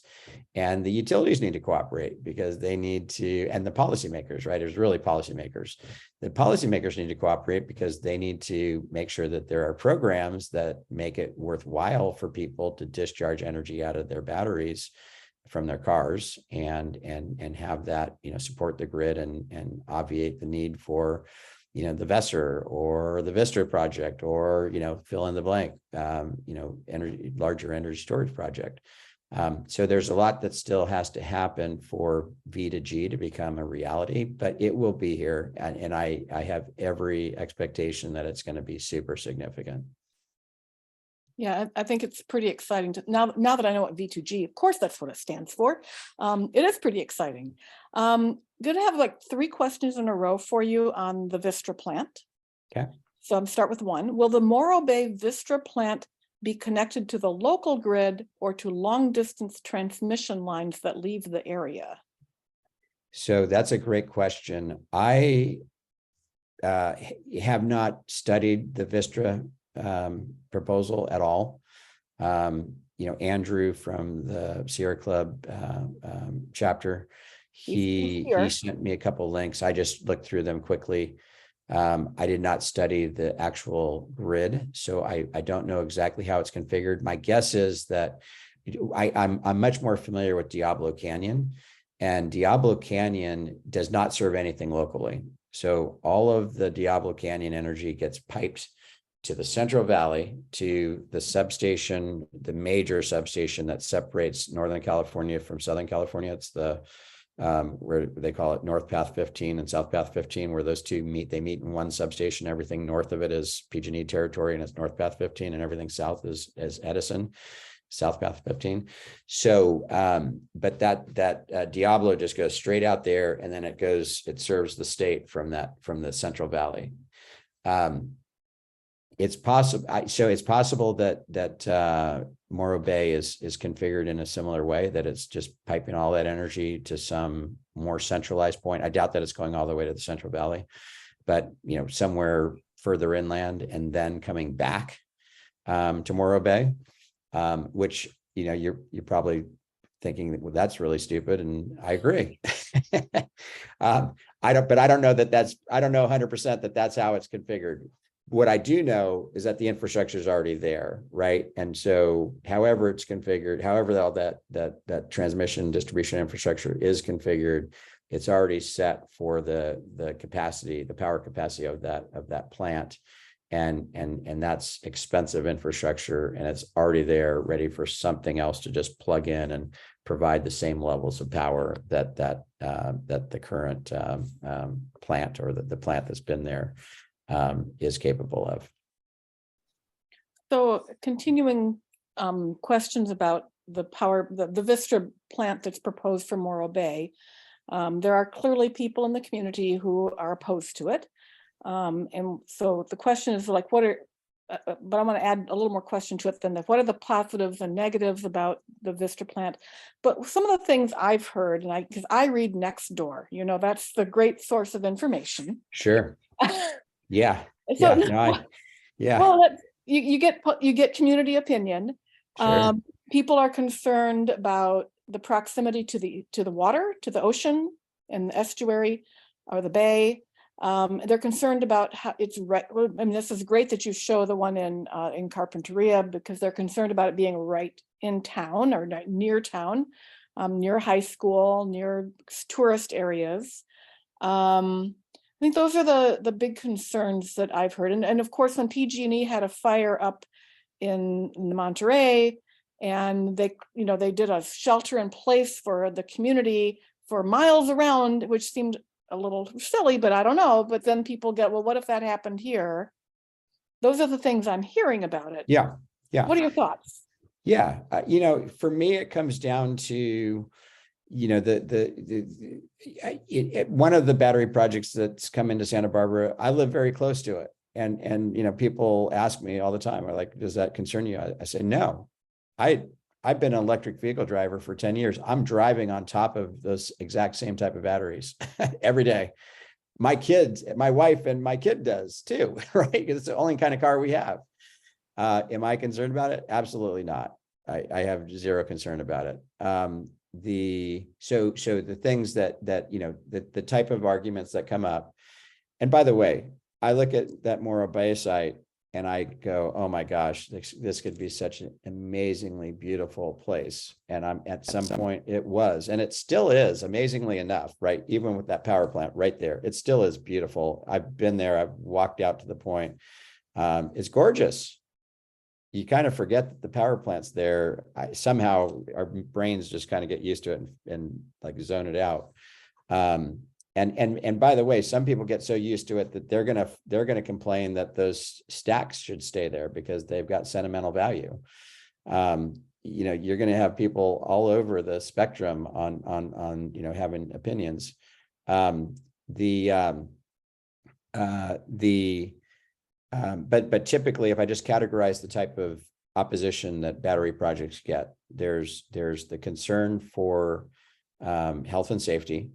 B: And the utilities need to cooperate because they need to, and the policymakers, right? There's really policymakers. The policymakers need to cooperate because they need to make sure that there are programs that make it worthwhile for people to discharge energy out of their batteries from their cars and have that, support the grid and obviate the need for, the VESSER or the Vista project or, fill in the blank, larger energy storage project. So there's a lot that still has to happen for V2G to become a reality, but it will be here. And I have every expectation that it's going to be super significant.
A: Yeah, I think it's pretty exciting now that I know what V2G, of course, that's what it stands for. It is pretty exciting. Going to have like 3 questions in a row for you on the Vistra plant.
B: Okay.
A: So I'm start with 1. Will the Morro Bay Vistra plant be connected to the local grid or to long distance transmission lines that leave the area?
B: So that's a great question. I have not studied the Vistra proposal at all. Andrew from the Sierra Club chapter, he sent me a couple links. I just looked through them quickly. I did not study the actual grid, so I don't know exactly how it's configured. My guess is that I'm much more familiar with Diablo Canyon, and Diablo Canyon does not serve anything locally. So all of the Diablo Canyon energy gets piped to the Central Valley, to the substation, the major substation that separates Northern California from Southern California. It's the where they call it North Path 15 and South Path 15, where those two meet. They meet in one substation. Everything north of it is PG&E territory, and it's North Path 15, and everything south is Edison, South Path 15. So, but that Diablo just goes straight out there, and then it serves the state from the Central Valley. It's possible. So it's possible that Morro Bay is configured in a similar way, that it's just piping all that energy to some more centralized point. I doubt that it's going all the way to the Central Valley, but somewhere further inland and then coming back to Morro Bay, which you're probably thinking, well, that's really stupid, and I agree. I don't know 100% that that's how it's configured. What I do know is that the infrastructure is already there, right? And so however it's configured, however all that transmission distribution infrastructure is configured, it's already set for the capacity, the power capacity of that plant. And that's expensive infrastructure, and it's already there ready for something else to just plug in and provide the same levels of power that the current plant or the plant that's been there is capable of.
A: So continuing questions about the power, the Vistra plant that's proposed for Morro Bay. There are clearly people in the community who are opposed to it. And so the question is like, but I want to add a little more question to it than that. What are the positives and negatives about the Vistra plant? But some of the things I've heard, and because I read Nextdoor, that's the great source of information.
B: Sure. Yeah.
A: So,
B: yeah.
A: Well, you get community opinion.
B: Sure.
A: People are concerned about the proximity to the water, to the ocean, in the estuary or the bay. They're concerned about how it's right. I mean, this is great that you show the one in Carpinteria, because they're concerned about it being right in town or near town, near high school, near tourist areas. I think those are the big concerns that I've heard. And of course, when PG&E had a fire up in Monterey, and they did a shelter in place for the community for miles around, which seemed a little silly, but I don't know. But then people get, well, what if that happened here? Those are the things I'm hearing about it.
B: Yeah. Yeah.
A: What are your thoughts?
B: Yeah. For me, it comes down to, one of the battery projects that's come into Santa Barbara, I live very close to it. And people ask me all the time, are like, does that concern you? I say, no. I've been an electric vehicle driver for 10 years. I'm driving on top of those exact same type of batteries every day. My kids, my wife and my kid does too, right? Because it's the only kind of car we have. Am I concerned about it? Absolutely not. I have zero concern about it. So the things that the type of arguments that come up, and by the way, I look at that Morro Bay site and I go, oh my gosh, this could be such an amazingly beautiful place. And at some point it was, and it still is, amazingly enough, right? Even with that power plant right there, it still is beautiful. I've been there, I've walked out to the point. It's gorgeous. You kind of forget that the power plant's there. Somehow our brains just kind of get used to it and like zone it out. And by the way, some people get so used to it that they're gonna complain that those stacks should stay there because they've got sentimental value. You're gonna have people all over the spectrum on having opinions. But typically, if I just categorize the type of opposition that battery projects get, there's the concern for health and safety.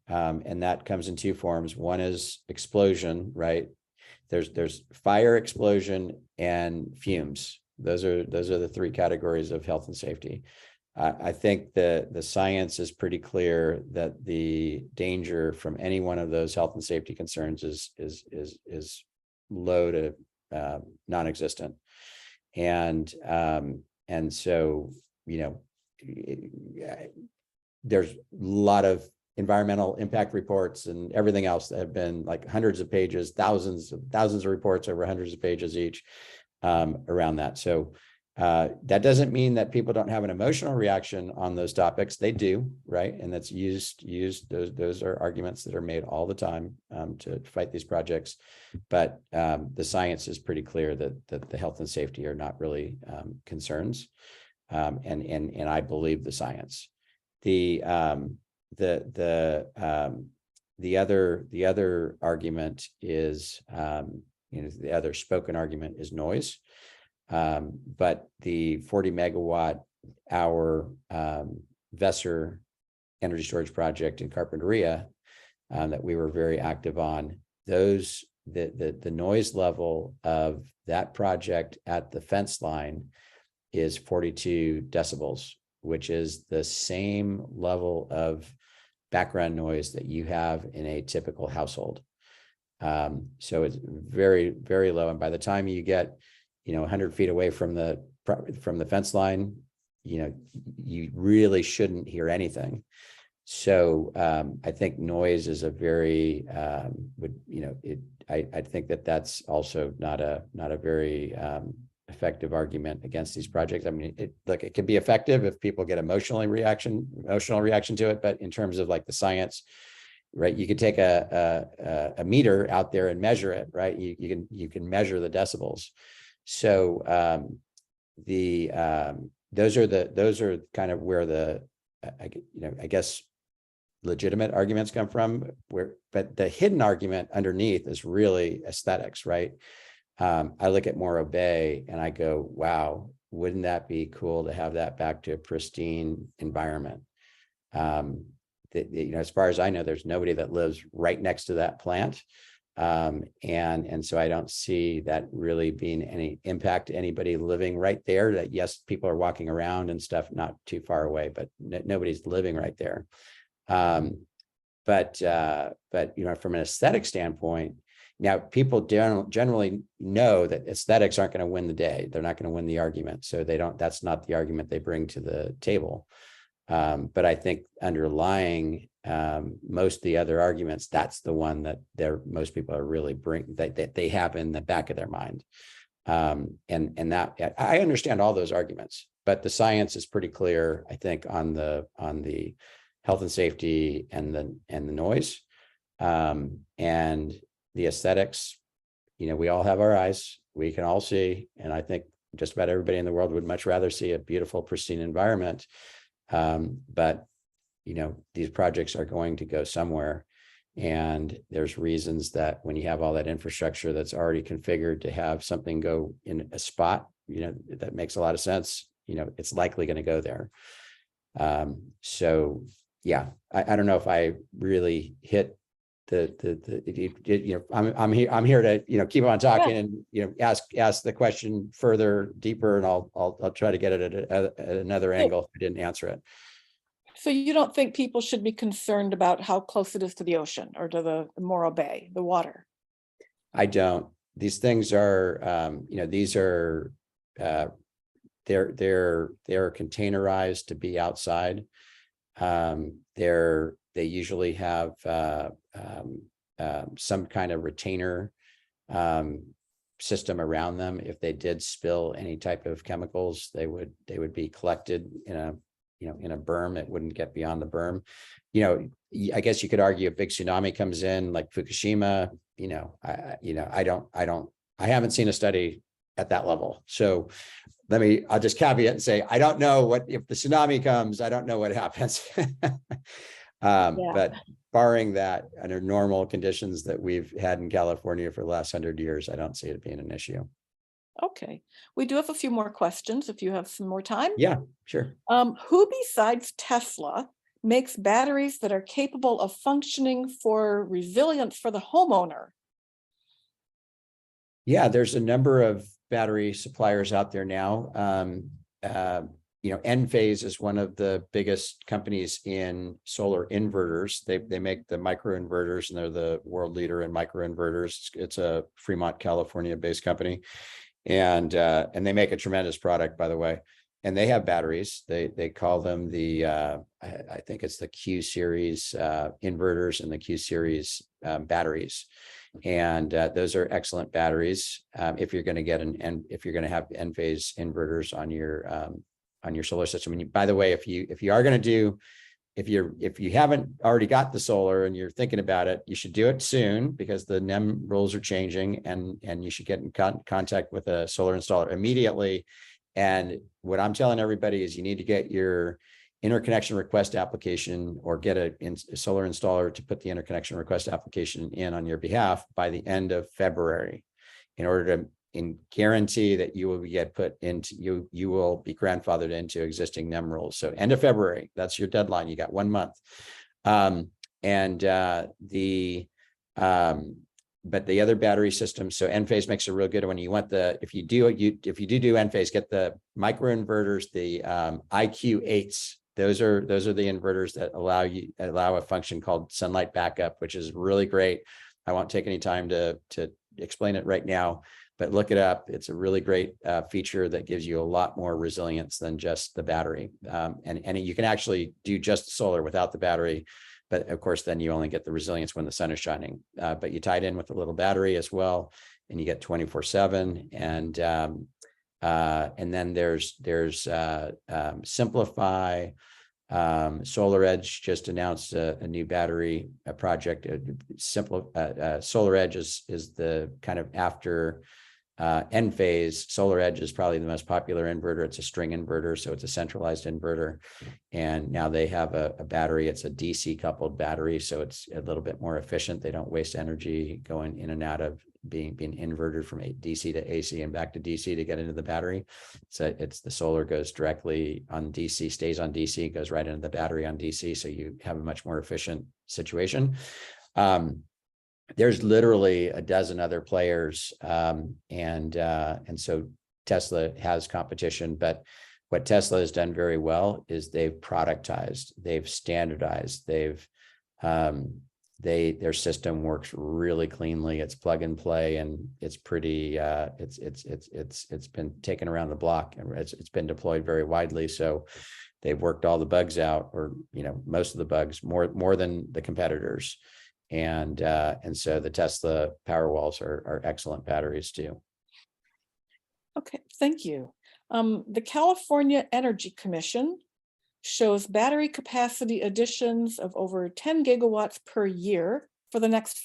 B: And that comes in two forms. One is explosion, right? There's fire, explosion, and fumes. Those are the three categories of health and safety. I think the science is pretty clear that the danger from any one of those health and safety concerns is low to non-existent. And so, there's a lot of environmental impact reports and everything else that have been like hundreds of pages, thousands of reports over hundreds of pages each around that. So that doesn't mean that people don't have an emotional reaction on those topics. They do, right? And that's used. Those are arguments that are made all the time to fight these projects. But the science is pretty clear that the health and safety are not really concerns. And I believe the science. The other argument is, the other spoken argument is noise. But the 40 megawatt hour Vesser energy storage project in Carpinteria that we were very active on, the noise level of that project at the fence line is 42 decibels, which is the same level of background noise that you have in a typical household. So it's very, very low. And by the time you get 100 feet away from the fence line, you really shouldn't hear anything. So I think noise is a very I think that's also not a very effective argument against these projects. I mean, it can be effective if people get emotional reaction to it, but in terms of like the science, right? You could take a meter out there and measure it, right? You can measure the decibels. So those are kind of where the I guess legitimate arguments come from. But the hidden argument underneath is really aesthetics, right? I look at Morro Bay and I go, wow, wouldn't that be cool to have that back to a pristine environment? As far as I know, there's nobody that lives right next to that plant. And so I don't see that really being any impact to anybody living right there. That yes, people are walking around and stuff not too far away, but nobody's living right there. But from an aesthetic standpoint, now people generally know that aesthetics aren't going to win the day. They're not going to win the argument. So that's not the argument they bring to the table. But I think underlying most of the other arguments, that's the one that most people are really that they have in the back of their mind. And that I understand all those arguments, but the science is pretty clear, I think, on the health and safety and the noise, and the aesthetics. We all have our eyes, we can all see, and I think just about everybody in the world would much rather see a beautiful, pristine environment. But these projects are going to go somewhere, and there's reasons that when you have all that infrastructure that's already configured to have something go in a spot, that makes a lot of sense. It's likely going to go there. So yeah, I don't know if I really hit I'm here to keep on talking, and ask the question further, deeper, and I'll try to get it at another angle if I didn't answer it.
A: So you don't think people should be concerned about how close it is to the ocean or to the Morro Bay, the water?
B: I don't. These things are, these are, they're containerized to be outside. They usually have some kind of retainer system around them. If they did spill any type of chemicals, they would be collected in a berm. It wouldn't get beyond the berm. I guess you could argue if big tsunami comes in like Fukushima, I haven't seen a study at that level. So I'll just caveat and say, I don't know if the tsunami comes, I don't know what happens. But barring that, under normal conditions that we've had in California for the last 100 years, I don't see it being an issue.
A: Okay. We do have a few more questions if you have some more time.
B: Yeah, sure.
A: Who besides Tesla makes batteries that are capable of functioning for resilience for the homeowner?
B: Yeah, there's a number of battery suppliers out there now. Enphase is one of the biggest companies in solar inverters. They make the microinverters, and they're the world leader in microinverters. It's a Fremont, California-based company, and they make a tremendous product, by the way. And they have batteries. They call them I think it's the Q series inverters and the Q series batteries. And those are excellent batteries if you're going to if you're going to have Enphase inverters on your solar system. And by the way, if you are going to do, if you haven't already got the solar and you're thinking about it, you should do it soon, because the NEM rules are changing, and you should get in contact with a solar installer immediately. And what I'm telling everybody is you need to get your interconnection request application, or get a solar installer to put the interconnection request application in on your behalf by the end of February, in order to guarantee that you will get put into, you will be grandfathered into existing NEM rules. So end of February, that's your deadline. You got 1 month. But the other battery systems, so Enphase makes a real good one. If you do Enphase, get the microinverters, the IQ8s. Those are the inverters that allow a function called sunlight backup, which is really great. I won't take any time to explain it right now, but look it up. It's a really great feature that gives you a lot more resilience than just the battery. And you can actually do just solar without the battery. But of course, then you only get the resilience when the sun is shining. But you tie it in with a little battery as well, and you get 24/7. And then there's Simplify. SolarEdge just announced a new battery project. SolarEdge is the kind of after Enphase. SolarEdge is probably the most popular inverter. It's a string inverter, so it's a centralized inverter. And now they have a battery. It's a DC coupled battery, so it's a little bit more efficient. They don't waste energy going in and out of being inverted from DC to AC and back to DC to get into the battery. So it's the solar goes directly on DC, stays on DC, goes right into the battery on DC. So you have a much more efficient situation. There's literally a dozen other players, and so Tesla has competition. But what Tesla has done very well is they've productized, they've standardized, they've their system works really cleanly. It's plug and play, and it's pretty. It's been taken around the block, and it's been deployed very widely. So they've worked all the bugs out, or most of the bugs, more than the competitors, and so the Tesla Powerwalls are excellent batteries too.
A: Okay, thank you. The California Energy Commission shows battery capacity additions of over 10 gigawatts per year for the next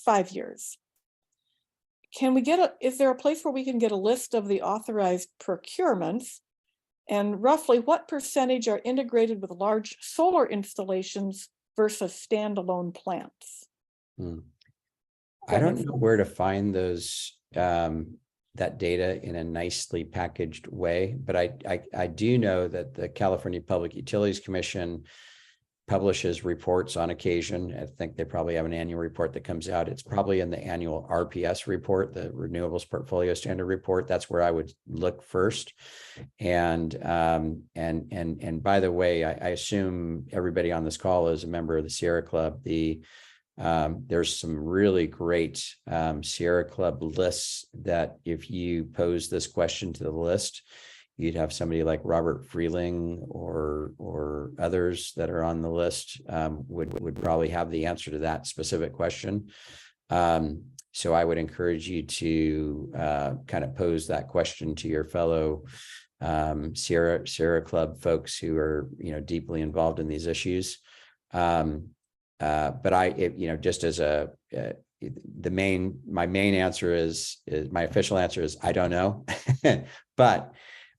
A: 5 years. Can we is there a place where we can get a list of the authorized procurements? And roughly what percentage are integrated with large solar installations versus standalone plants?
B: I don't know where to find those, that data in a nicely packaged way, but I do know that the California Public Utilities Commission publishes reports on occasion. I think they probably have an annual report that comes out. It's probably in the annual RPS report, the Renewables Portfolio Standard Report. That's where I would look first. And by the way, I assume everybody on this call is a member of the Sierra Club. There's some really great Sierra Club lists that if you pose this question to the list, you'd have somebody like Robert Freeling or others that are on the list would probably have the answer to that specific question. So I would encourage you to kind of pose that question to your fellow Sierra Club folks who are deeply involved in these issues. But just as my main answer is my official answer is I don't know, but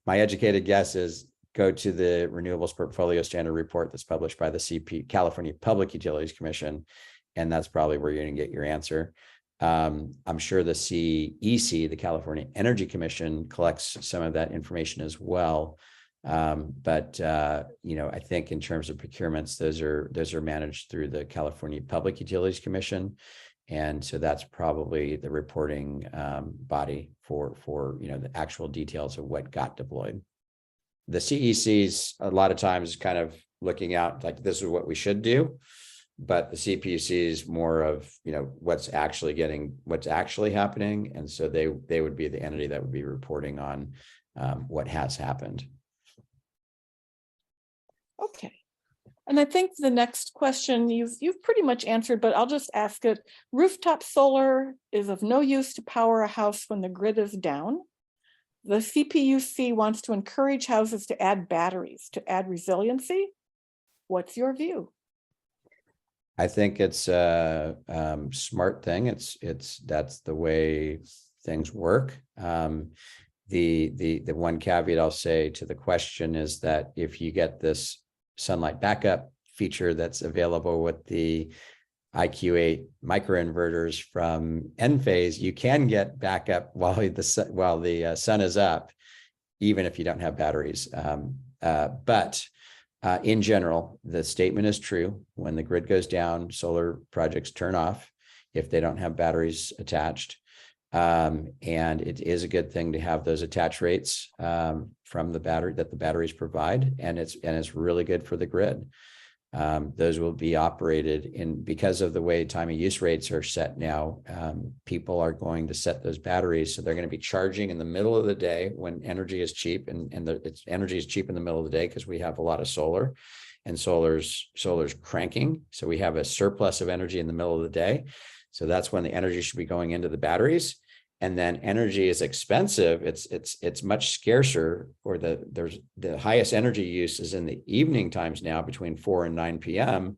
B: my educated guess is go to the Renewables Portfolio Standard Report that's published by the California Public Utilities Commission, and that's probably where you're going to get your answer. I'm sure the CEC, the California Energy Commission, collects some of that information as well. But I think in terms of procurements, those are managed through the California Public Utilities Commission, and so that's probably the reporting body for the actual details of what got deployed. The CEC's a lot of times kind of looking out like this is what we should do, but the CPUC is more of what's actually happening, and so they would be the entity that would be reporting on what has happened.
A: Okay. And I think the next question you've pretty much answered, but I'll just ask it. Rooftop solar is of no use to power a house when the grid is down. The CPUC wants to encourage houses to add batteries to add resiliency. What's your view?
B: I think it's a smart thing. That's the way things work. The one caveat I'll say to the question is that if you get this sunlight backup feature that's available with the IQ8 microinverters from Enphase, you can get backup while the sun is up, even if you don't have batteries. But in general, the statement is true. When the grid goes down, solar projects turn off if they don't have batteries attached. And it is a good thing to have those attach rates from the battery that the batteries provide, and it's really good for the grid. Those will be operated because of the way time of use rates are set now. People are going to set those batteries, so they're going to be charging in the middle of the day when energy is cheap, and energy is cheap in the middle of the day because we have a lot of solar, and solar's cranking, so we have a surplus of energy in the middle of the day. So that's when the energy should be going into the batteries. And then energy is expensive. It's much scarcer, or the highest energy use is in the evening times now between 4 and 9 p.m.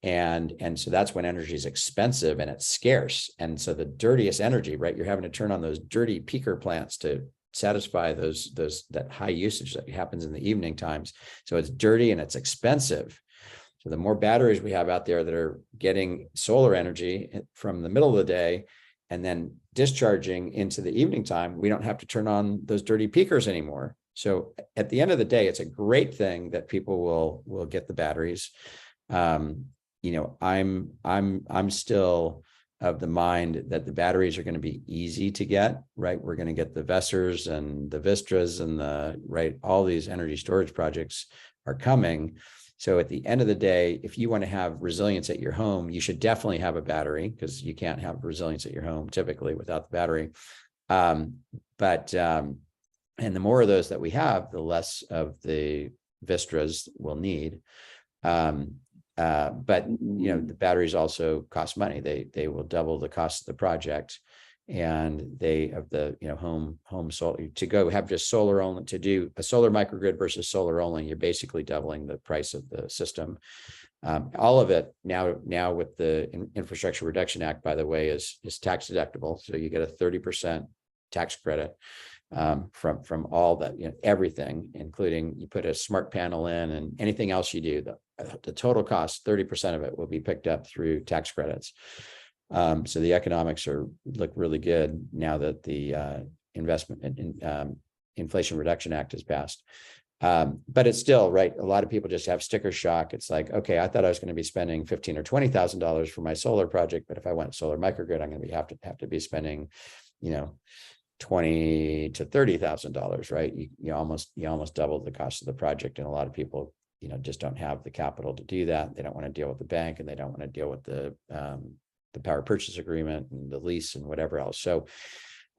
B: And so that's when energy is expensive and it's scarce. And so the dirtiest energy, right? You're having to turn on those dirty peaker plants to satisfy that high usage that happens in the evening times. So it's dirty and it's expensive. So the more batteries we have out there that are getting solar energy from the middle of the day and then discharging into the evening time, we don't have to turn on those dirty peakers anymore. So at the end of the day, it's a great thing that people will get the batteries. I'm still of the mind that the batteries are going to be easy to get, right? We're going to get the Vessers and the Vistras and all these energy storage projects are coming. So at the end of the day, if you want to have resilience at your home, you should definitely have a battery, because you can't have resilience at your home typically without the battery. And the more of those that we have, the less of the Vistras we'll need. But the batteries also cost money. They will double the cost of the project, and they have the home solar. To go have just solar only, to do a solar microgrid versus solar only, you're basically doubling the price of the system. All of it now with the Infrastructure Reduction Act, by the way, is tax deductible. So you get a 30% tax credit from all that, everything, including you put a smart panel in and anything else you do, the total cost, 30% of it will be picked up through tax credits. So the economics look really good now that the investment in Inflation Reduction Act is passed. But it's still right. A lot of people just have sticker shock. It's like, okay, I thought I was going to be spending $15,000 or $20,000 for my solar project, but if I went solar microgrid, I'm going to have to be spending, $20,000 to $30,000, right? You almost double the cost of the project, and a lot of people, just don't have the capital to do that. They don't want to deal with the bank, and they don't want to deal with the power purchase agreement and the lease and whatever else. So,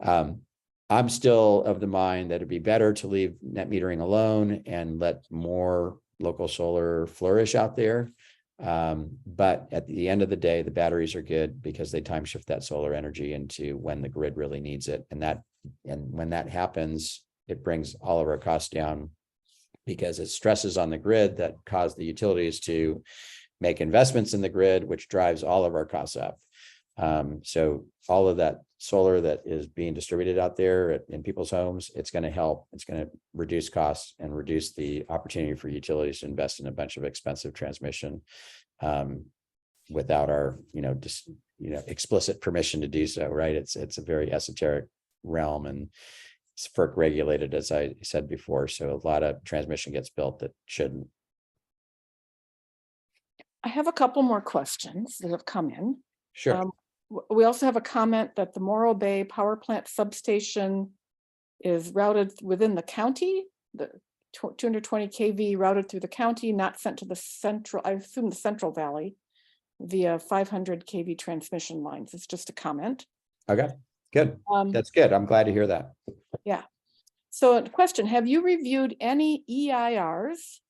B: I'm still of the mind that it'd be better to leave net metering alone and let more local solar flourish out there. But at the end of the day, the batteries are good because they time shift that solar energy into when the grid really needs it. And when that happens, it brings all of our costs down, because it stresses on the grid that cause the utilities to make investments in the grid, which drives all of our costs up. So all of that solar that is being distributed out there in people's homes, it's going to help. It's going to reduce costs and reduce the opportunity for utilities to invest in a bunch of expensive transmission without our, explicit permission to do so. Right? It's a very esoteric realm, and it's FERC regulated, as I said before. So a lot of transmission gets built that shouldn't.
A: I have a couple more questions that have come in.
B: Sure.
A: We also have a comment that the Morro Bay power plant substation is routed within the county, the 220 kV routed through the county, not sent to the central, I assume the Central Valley, via 500 kV transmission lines. It's just a comment.
B: Okay, good. That's good. I'm glad to hear that.
A: Yeah. So question, have you reviewed any EIRs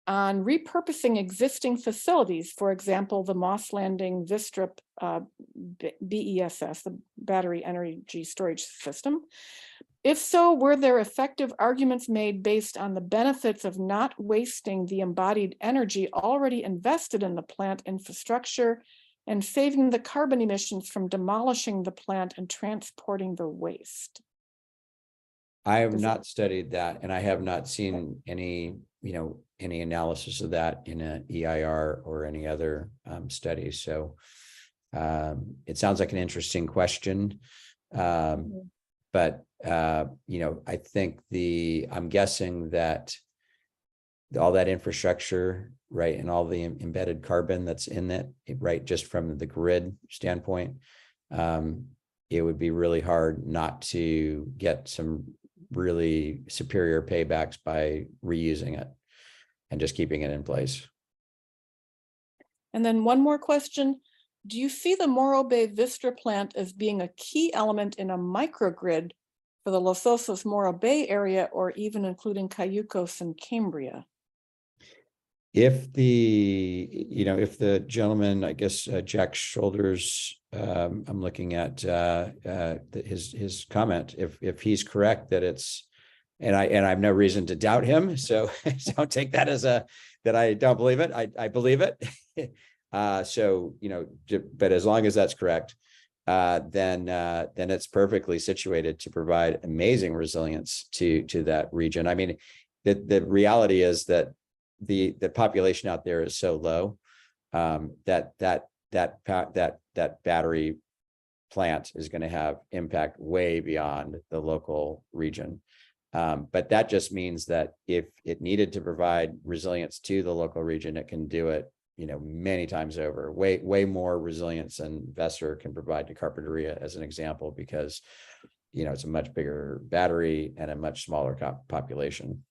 A: on repurposing existing facilities, for example, the Moss Landing Vistra BESS, the Battery Energy Storage System? If so, were there effective arguments made based on the benefits of not wasting the embodied energy already invested in the plant infrastructure and saving the carbon emissions from demolishing the plant and transporting the waste?
B: I have not studied that, and I have not seen any analysis of that in an EIR or any other studies. So it sounds like an interesting question. But I think I'm guessing that all that infrastructure, right, and all the embedded carbon that's in it, right, just from the grid standpoint, it would be really hard not to get some really superior paybacks by reusing it and just keeping it in place.
A: And then one more question. Do you see the Morro Bay Vistra plant as being a key element in a microgrid for the Los Osos Morro Bay area, or even including Cayucos and Cambria?
B: If the gentleman, I guess, Jack Shoulders, I'm looking at his comment, if he's correct that it's, and I have no reason to doubt him, so don't take that as that I don't believe it. I believe it. But as long as that's correct, then it's perfectly situated to provide amazing resilience to that region. I mean, the reality is that the population out there is so low that battery plant is going to have impact way beyond the local region. But that just means that if it needed to provide resilience to the local region, it can do it, many times over, way more resilience than Vesser can provide to Carpinteria, as an example, because, it's a much bigger battery and a much smaller population.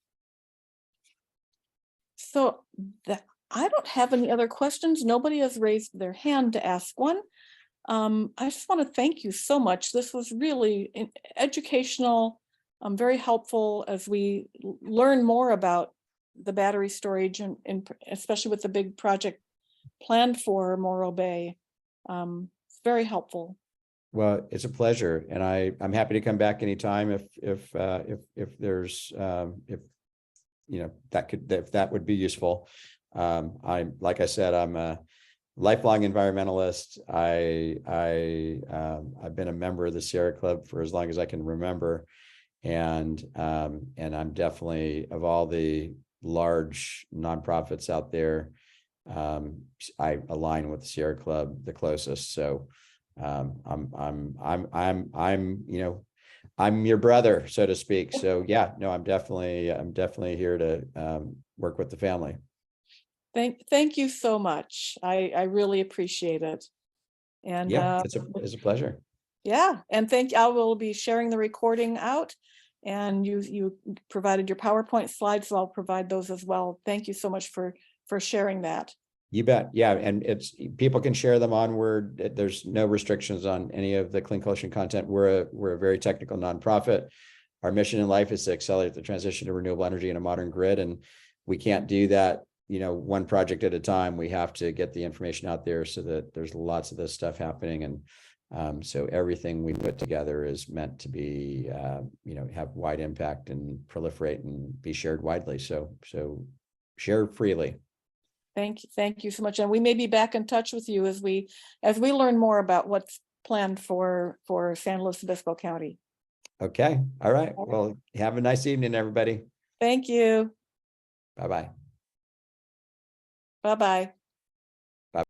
A: So that, I don't have any other questions. Nobody has raised their hand to ask one. I just want to thank you so much. This was really educational, very helpful as we learn more about the battery storage and especially with the big project planned for Morro Bay. It's very helpful.
B: Well, it's a pleasure, and I'm happy to come back anytime if there's if you know if that would be useful. I'm, like I said, I'm a lifelong environmentalist. I've been a member of the Sierra Club for as long as I can remember, and I'm definitely, of all the large nonprofits out there, I align with the Sierra Club the closest. So I'm your brother, so to speak. So yeah, no, I'm definitely here to work with the family.
A: Thank you so much. I really appreciate it. And
B: Yeah, it's a pleasure.
A: yeah, and I will be sharing the recording out, and you provided your PowerPoint slides, so I'll provide those as well. Thank you so much for sharing that.
B: You bet. Yeah, and people can share them onward. There's no restrictions on any of the Clean Coalition content. We're a very technical nonprofit. Our mission in life is to accelerate the transition to renewable energy in a modern grid, and we can't do that, one project at a time. We have to get the information out there so that there's lots of this stuff happening, and so everything we put together is meant to be, have wide impact and proliferate and be shared widely. So share freely.
A: Thank you so much. And we may be back in touch with you as we learn more about what's planned for San Luis Obispo County.
B: Okay. All right. Well, have a nice evening, everybody.
A: Thank you.
B: Bye-bye.
A: Bye-bye.